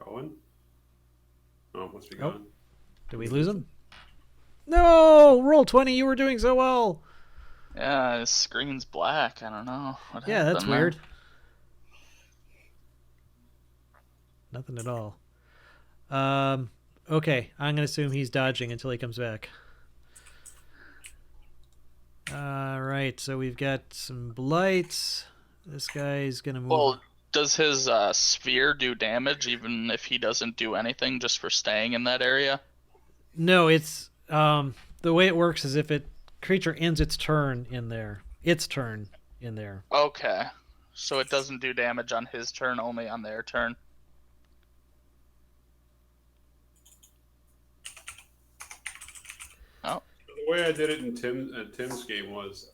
Rowan? Oh, must be Oh. gone. Did we lose him? No! Roll 20, you were doing so well! Yeah, his screen's black. I don't know. What Yeah, that's happened there. weird. Nothing at all. Okay, I'm going to assume he's dodging until he comes back. Alright, so we've got some blights. This guy's going to move. Well, does his sphere do damage even if he doesn't do anything just for staying in that area? No, it's the way it works is if creature ends its turn in there. Okay. So it doesn't do damage on his turn, only on their turn. Oh. The way I did it in Tim's game was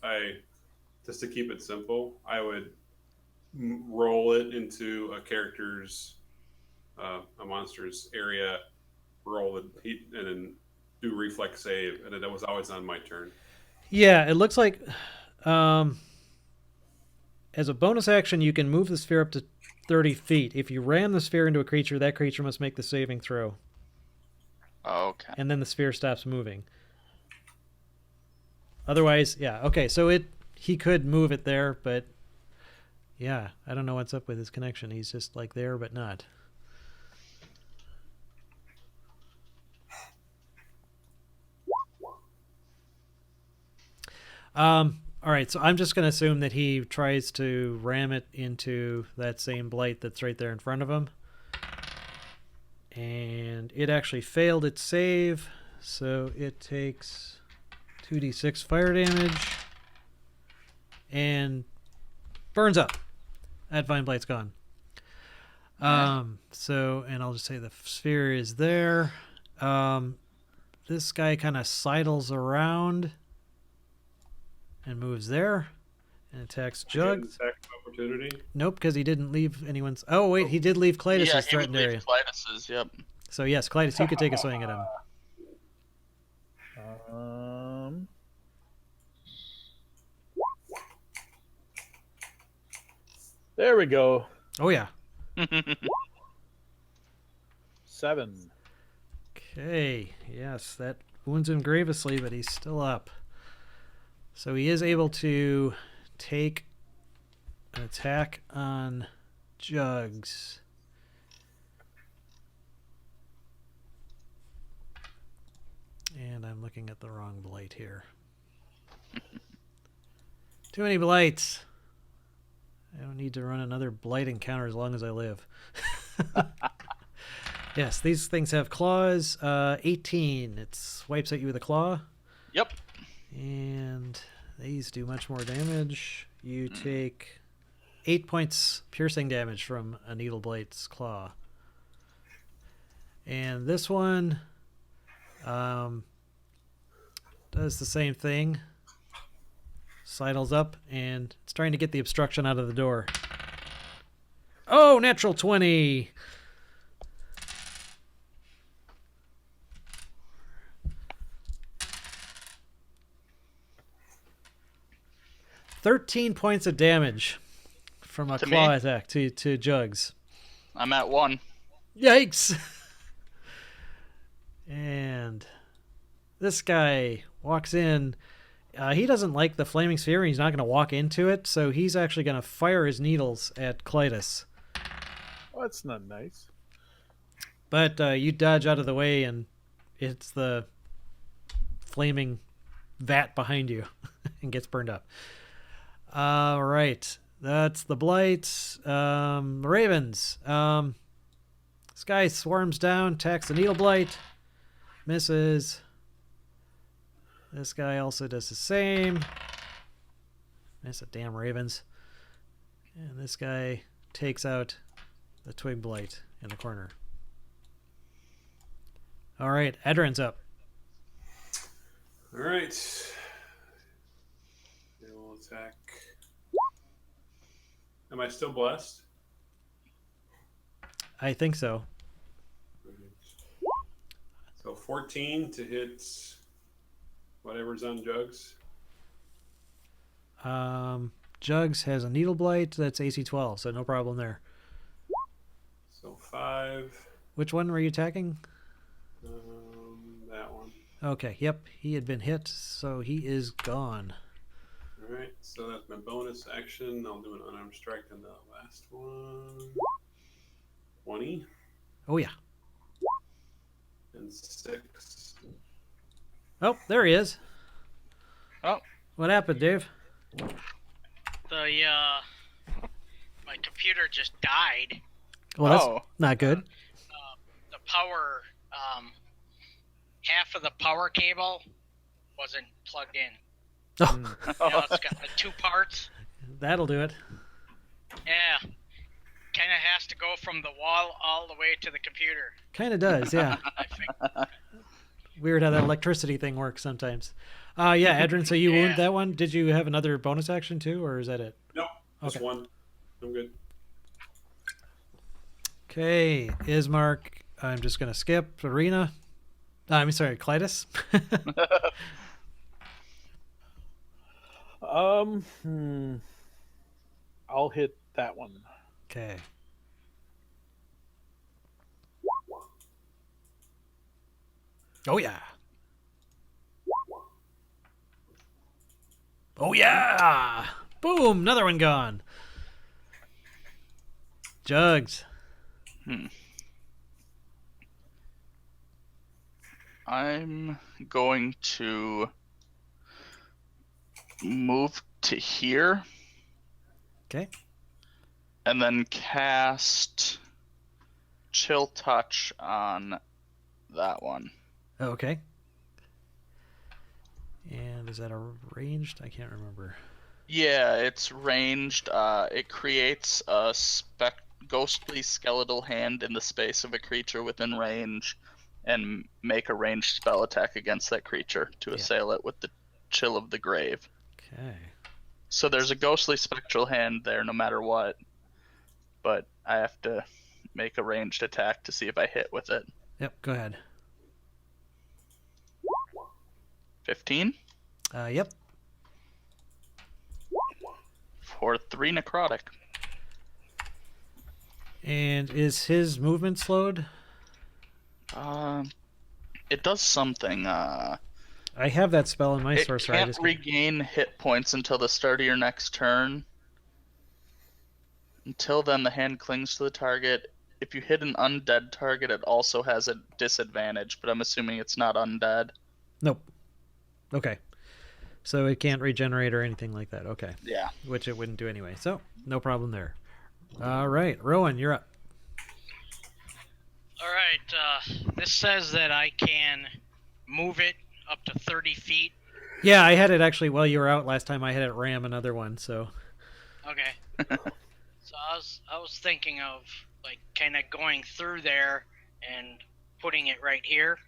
just to keep it simple, I would roll it into a character's, a monster's area, roll it, and then do reflex save, and then that was always on my turn. Yeah, it looks like as a bonus action, you can move the sphere up to 30 feet. If you ram the sphere into a creature, that creature must make the saving throw. Okay. And then the sphere stops moving. Otherwise, yeah, okay, so he could move it there, but yeah, I don't know what's up with his connection. He's just like there, but not. All right, so I'm just going to assume that he tries to ram it into that same blight that's right there in front of him. And it actually failed its save, so it takes 2d6 fire damage and burns up. That vine blight's gone. So, and I'll just say the sphere is there. This guy kind of sidles around and moves there and attacks Jugs. Attack of opportunity. Nope, because he didn't leave anyone's. Oh wait, he did leave Clytus's Yeah, he would threatened leave area. Clytus's, yep. So yes, Clytus, you could take a swing at him. There we go. Oh yeah. 7. Okay. Yes, that wounds him grievously, but he's still up. So he is able to take an attack on Jugs. And I'm looking at the wrong blight here. Too many blights. I don't need to run another blight encounter as long as I live. Yes, these things have claws. 18. It swipes at you with a claw. Yep. And these do much more damage. You take 8 points piercing damage from a needle blight's claw. And this one does the same thing. Sidles up, and it's trying to get the obstruction out of the door. Oh, natural 20! $13 points of damage from a To claw me? attack to Jugs. I'm at 1. Yikes! And this guy walks in. He doesn't like the flaming sphere, and he's not going to walk into it, so he's actually going to fire his needles at Clytus. Well, that's not nice. But you dodge out of the way, and it's the flaming vat behind you and gets burned up. All right. That's the blights. The ravens. This guy swarms down, attacks the needle blight, misses. This guy also does the same. Miss the damn ravens. And this guy takes out the twig blight in the corner. All right, Edrin's up. All right. They will attack. Am I still blessed? I think so. So 14 to hit whatever's on Jugs. Jugs has a needle blight. That's AC 12, so no problem there. So 5. Which one were you attacking? That one. Okay, yep, he had been hit, so he is gone. All right, so that's my bonus action. I'll do an unarmed strike on the last one. 20 Oh, yeah. and 6. Oh, there he is. Oh. What happened, Dave? My computer just died. Well, that's not good. The power, half of the power cable wasn't plugged in. Oh, It's got the 2 parts. that'll do it. Yeah. Kind of has to go from the wall all the way to the computer. Kind of does, yeah. I think. Weird how that electricity thing works sometimes. Yeah, Edrin, so you wound Yeah. that one. Did you have another bonus action too, or is that it? Nope, just Okay. one. I'm good. Okay, Ismark. I'm just going to skip. Arena. I'm sorry, Clytus. I'll hit that one. Okay. Oh, yeah. Oh, yeah. Boom. Another one gone. Jugs. I'm going to move to here Okay. and then cast Chill Touch on that one. Okay. And is that a ranged? I can't remember. Yeah, it's ranged. It creates a ghostly skeletal hand in the space of a creature within range and make a ranged spell attack against that creature to assail it with the Chill of the Grave. Okay. So there's a ghostly spectral hand there no matter what, but I have to make a ranged attack to see if I hit with it. Yep, go ahead. 15 Yep. for 3 necrotic. And is his movement slowed? It does something. I have that spell in my It sorcerer. I can't just regain hit points until the start of your next turn. Until then, the hand clings to the target. If you hit an undead target, it also has a disadvantage, but I'm assuming it's not undead. Nope. Okay. So it can't regenerate or anything like that. Okay. Yeah. Which it wouldn't do anyway. So no problem there. All right, Rowan, you're up. All right. This says that I can move it up to 30 feet. Yeah, I had it actually while you were out last time. I had it ram another one. So Okay. So I was thinking of like kind of going through there and putting it right here.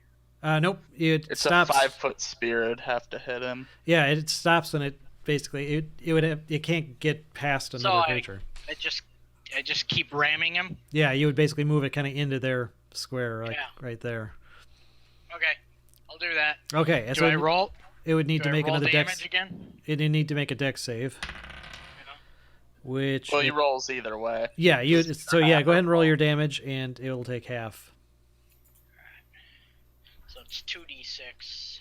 nope. It It's stops. a 5-foot spear. It'd have to hit him. Yeah, it stops when it basically it can't get past another creature. I just keep ramming him. Yeah, you would basically move it kind of into their square, like right there. Okay, I'll do that. Okay, and Do so I roll? it would need Do to I make roll another damage dex. again? It would need to make a dex save. Which Well, he rolls either way. yeah, you so yeah, go ahead and roll your damage, and it will take half. So it's 2d6.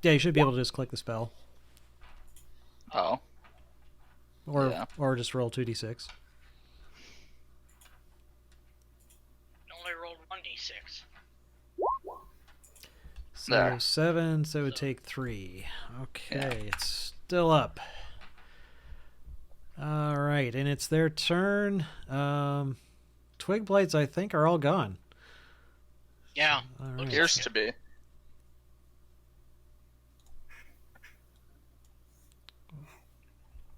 Yeah, you should be able to just click the spell, Oh. or just roll 2d6. Only rolled 1d6. So There. 7, so it would take 3. Okay, it's still up. All right, and it's their turn. Twig blights, I think, are all gone. Yeah. All right. Appears to be.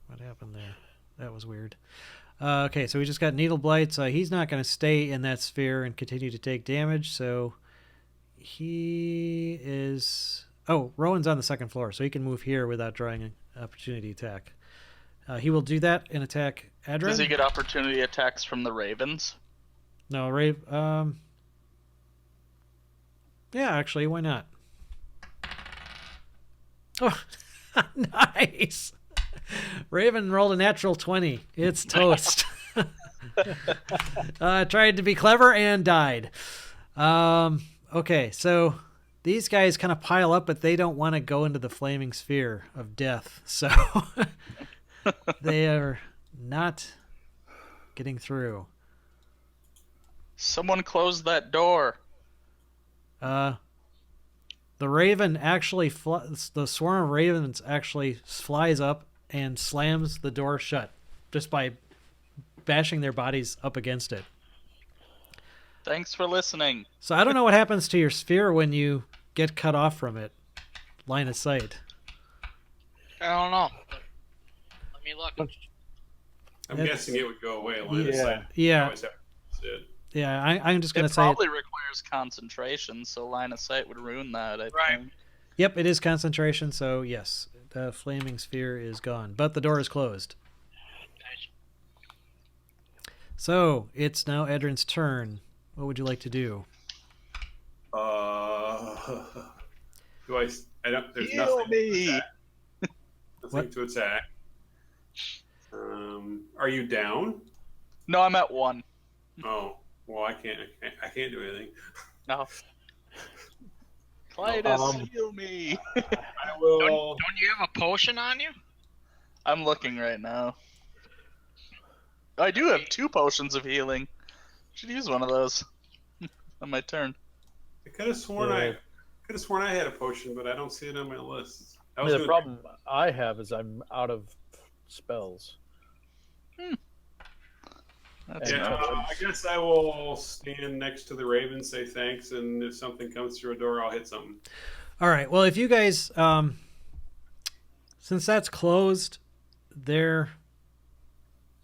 What happened there? That was weird. Okay, so we just got needle blights. He's not going to stay in that sphere and continue to take damage, so he is... Oh, Rowan's on the second floor, so he can move here without drawing an opportunity attack. He will do that and attack Adren. Does he get opportunity attacks from the ravens? No, yeah, actually, why not? Oh, nice! Raven rolled a natural 20. It's toast. Tried to be clever and died. Okay, so these guys kind of pile up, but they don't want to go into the flaming sphere of death. So they are not getting through. Someone close that door. The raven actually, the swarm of ravens actually flies up and slams the door shut just by bashing their bodies up against it. Thanks for listening. So I don't know what happens to your sphere when you get cut off from it. Line of sight. I don't know. Let me look. I'm guessing it would go away. Line of sight. Yeah. Always have to see it. Yeah, I'm just going to It say... probably requires concentration, so line of sight would ruin that, I Right. think. Yep, it is concentration, so yes, the flaming sphere is gone. But the door is closed. Nice. So, it's now Edrin's turn. What would you like to do? Do I don't. There's Heal nothing. me. To attack. Nothing What? to attack. Are you down? No, I'm at 1. Oh, well, I can't do anything. No. Clytus, Um, heal me. I will. Don't you have a potion on you? I'm looking right now. I do have 2 potions of healing. Should use one of those on my turn. I could have sworn I had a potion, but I don't see it on my list. I was The gonna- problem I have is I'm out of spells. That's Yeah, no. I guess I will stand next to the raven, say thanks, and if something comes through a door, I'll hit something. All right, well, if you guys... since that's closed, they're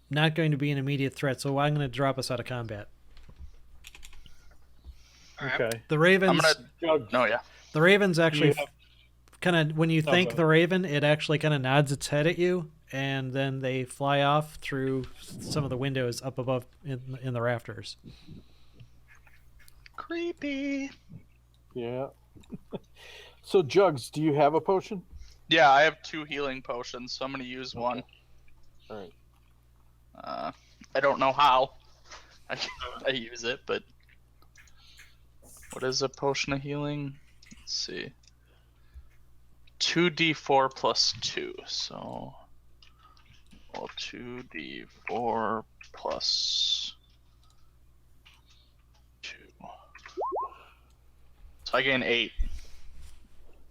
not going to be an immediate threat, so I'm going to drop us out of combat. All right. Okay. The ravens... I'm gonna. Jug, No, yeah. The ravens actually You have- kind of, when you No, thank go the raven, it actually kind of nods its head at you, and then they fly off through some of the windows up above in the rafters. Creepy. Yeah. So, Jugs, do you have a potion? Yeah, I have 2 healing potions, so I'm gonna use one. All right. I don't know how I use it, but what is a potion of healing? Let's see. 2d4 plus 2, so 2d4 plus 2. So I gain 8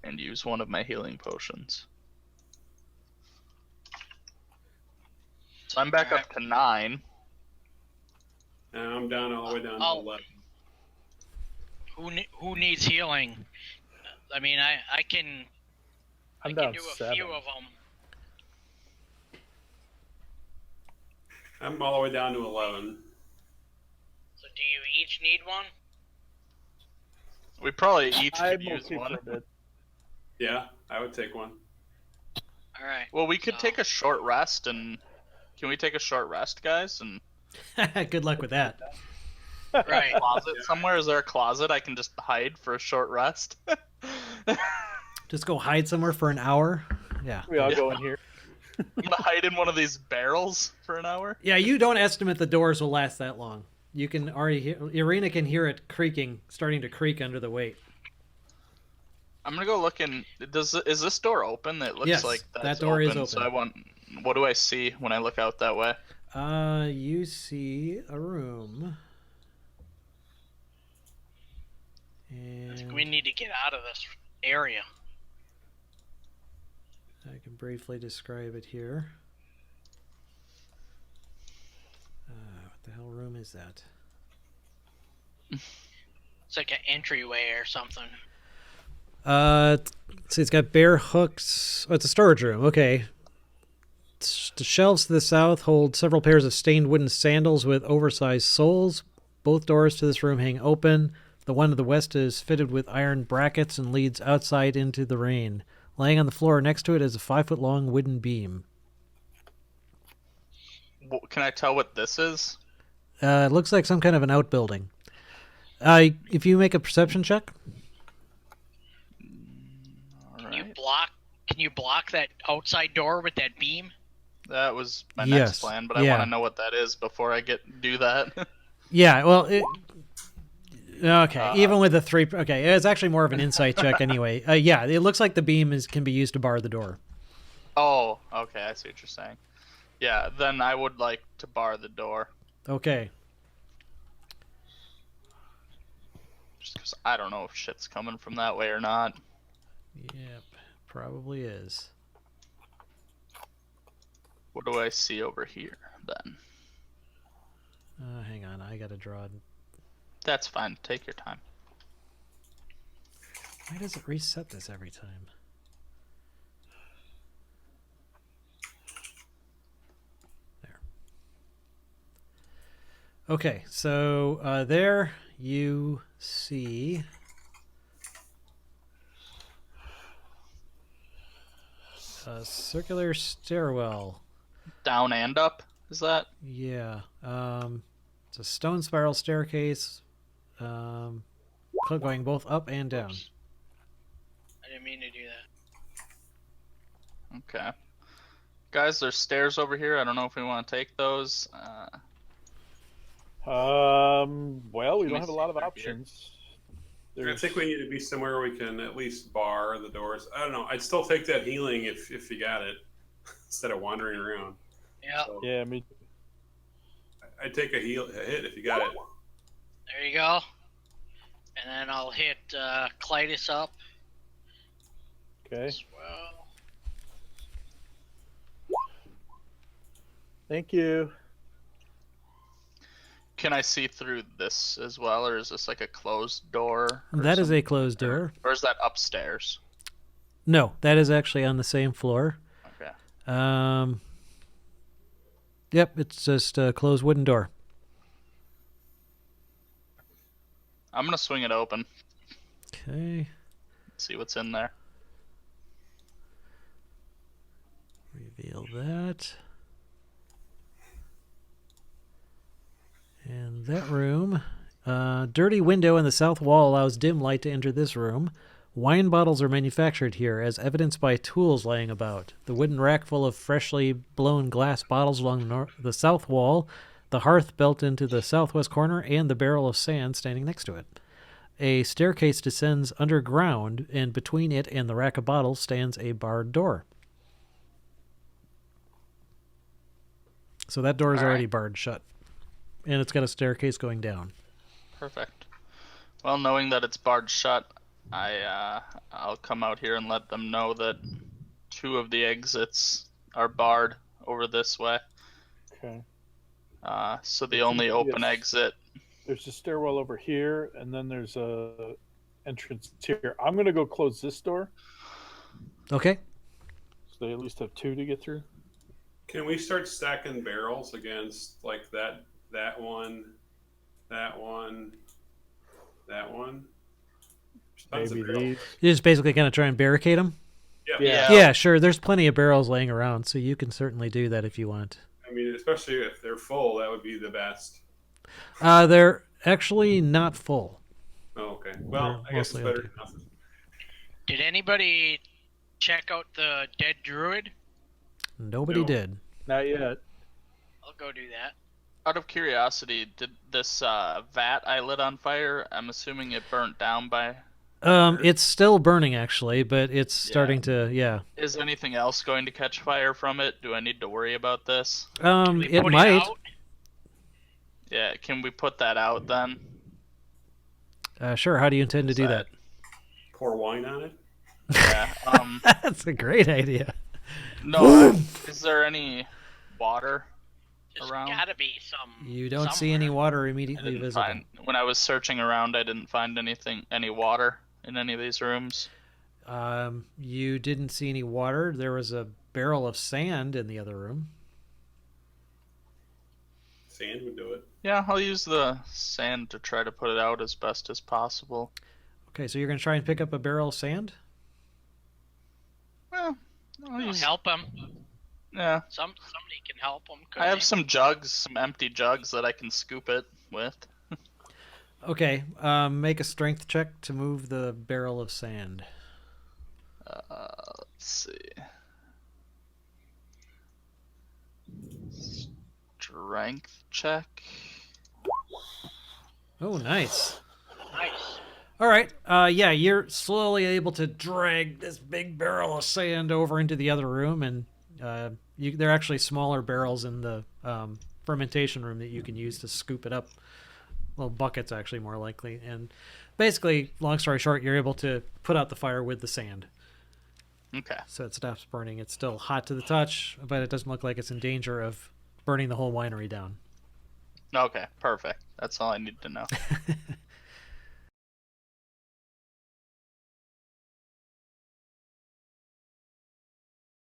and use one of my healing potions. So I'm back up to 9. Now I'm down all the way down to I'll- 11. Who needs healing? I mean, I can I'm I down can do a 7. few of them. I'm all the way down to 11. So do you each need one? We probably each I'm could use okay one. for a bit. Yeah, I would take one. All right. Well, we could So- take a short rest, and can we take a short rest, guys? And Good luck with that. Right. closet somewhere? Is there a closet I can just hide for a short rest? Just go hide somewhere for an hour. Yeah. We all go in here. I'm gonna hide in one of these barrels for an hour. Yeah, you don't estimate the doors will last that long. You can already hear, Irina can hear it creaking, starting to creak under the weight. I'm gonna go look in. Is this door open? It looks Yes, like that that's door is open. So open. I want. What do I see when I look out that way? You see a room. And we need to get out of this area. I can briefly describe it here. What the hell room is that? It's like an entryway or something. See, it's got bare hooks. Oh, it's a storage room. Okay. The shelves to the south hold several pairs of stained wooden sandals with oversized soles. Both doors to this room hang open. The one to the west is fitted with iron brackets and leads outside into the rain. Laying on the floor next to it is a 5-foot-long wooden beam. Can I tell what this is? It looks like some kind of an outbuilding. If you make a perception check. Can you block that outside door with that beam? That was my Yes. next plan, but I Yeah. want to know what that is before I do that. Yeah, well, okay. Even with the 3, okay, it's actually more of an insight check anyway. Yeah, it looks like the beam can be used to bar the door. Oh, okay, I see what you're saying. Yeah, then I would like to bar the door. Okay. Just because I don't know if shit's coming from that way or not. Yep, probably is. What do I see over here, then? Hang on, I gotta draw. That's fine, take your time. Why does it reset this every time? There. Okay, so there you see a circular stairwell. Down and up, is that? Yeah. It's a stone spiral staircase, going both up and down. Oops. I didn't mean to do that. Okay. Guys, there's stairs over here. I don't know if we want to take those. Well, we Let me don't have a lot of see. options. I think we need to be somewhere we can at least bar the doors. I don't know. I'd still take that healing if you got it instead of wandering around. Yeah, So Yeah, me. I'd take a hit if you got it. there you go. And then I'll hit Clytus up Okay. as well. Thank you. Can I see through this as well, or is this like a closed door? That is a closed door. Or is that upstairs? No, that is actually on the same floor. Okay. Yep, it's just a closed wooden door. I'm gonna swing it open. Okay. See what's in there. Reveal that. And that room. Dirty window in the south wall allows dim light to enter this room. Wine bottles are manufactured here, as evidenced by tools laying about. The wooden rack full of freshly blown glass bottles along the south wall, the hearth built into the southwest corner, and the barrel of sand standing next to it. A staircase descends underground, and between it and the rack of bottles stands a barred door. So that door is All right. already barred shut. And it's got a staircase going down. Perfect. Well, knowing that it's barred shut, I'll come out here and let them know that 2 of the exits are barred over this way. Okay. So the only open Yes. exit. There's a stairwell over here, and then there's a entrance here. I'm gonna go close this door, Okay. so they at least have 2 to get through. Can we start stacking barrels against like that one, that one, that one? There's tons of Maybe barrels. these. You just basically kind of try and barricade them? Yeah. Yeah, sure. There's plenty of barrels laying around, so you can certainly do that if you want. I mean, especially if they're full, that would be the best. They're actually not full. Oh, okay. Well, They're I guess it's mostly better empty. than nothing. Did anybody check out the dead druid? Nobody No. did. Not yet. I'll go do that. Out of curiosity, did this vat I lit on fire? I'm assuming it burnt down by. It's still burning actually, but it's starting to. Yeah. Is anything else going to catch fire from it? Do I need to worry about this? Can we It put might. out? Yeah, can we put that out then? Sure. How do you intend to do that? pour wine on it. Yeah. That's a great idea. No. Is there any water There's around? gotta be some. You don't see any somewhere. water I immediately didn't visible. find when I was searching around. I didn't find any water in any of these rooms. You didn't see any water. There was a barrel of sand in the other room. Sand would do it. Yeah, I'll use the sand to try to put it out as best as possible. Okay, so you're going to try and pick up a barrel of sand? Well, I'll Well, use. help him. Yeah, Somebody can help him. I have some jugs, some empty jugs that I can scoop it with. Okay, make a strength check to move the barrel of sand. Let's see. Strength check. Oh, nice. Nice. All right. Yeah, you're slowly able to drag this big barrel of sand over into the other room, and there are actually smaller barrels in the fermentation room that you can use to scoop it up. Well, buckets actually more likely. And basically, long story short, you're able to put out the fire with the sand. Okay. So it stops burning. It's still hot to the touch, but it doesn't look like it's in danger of burning the whole winery down. Okay, perfect. That's all I need to know.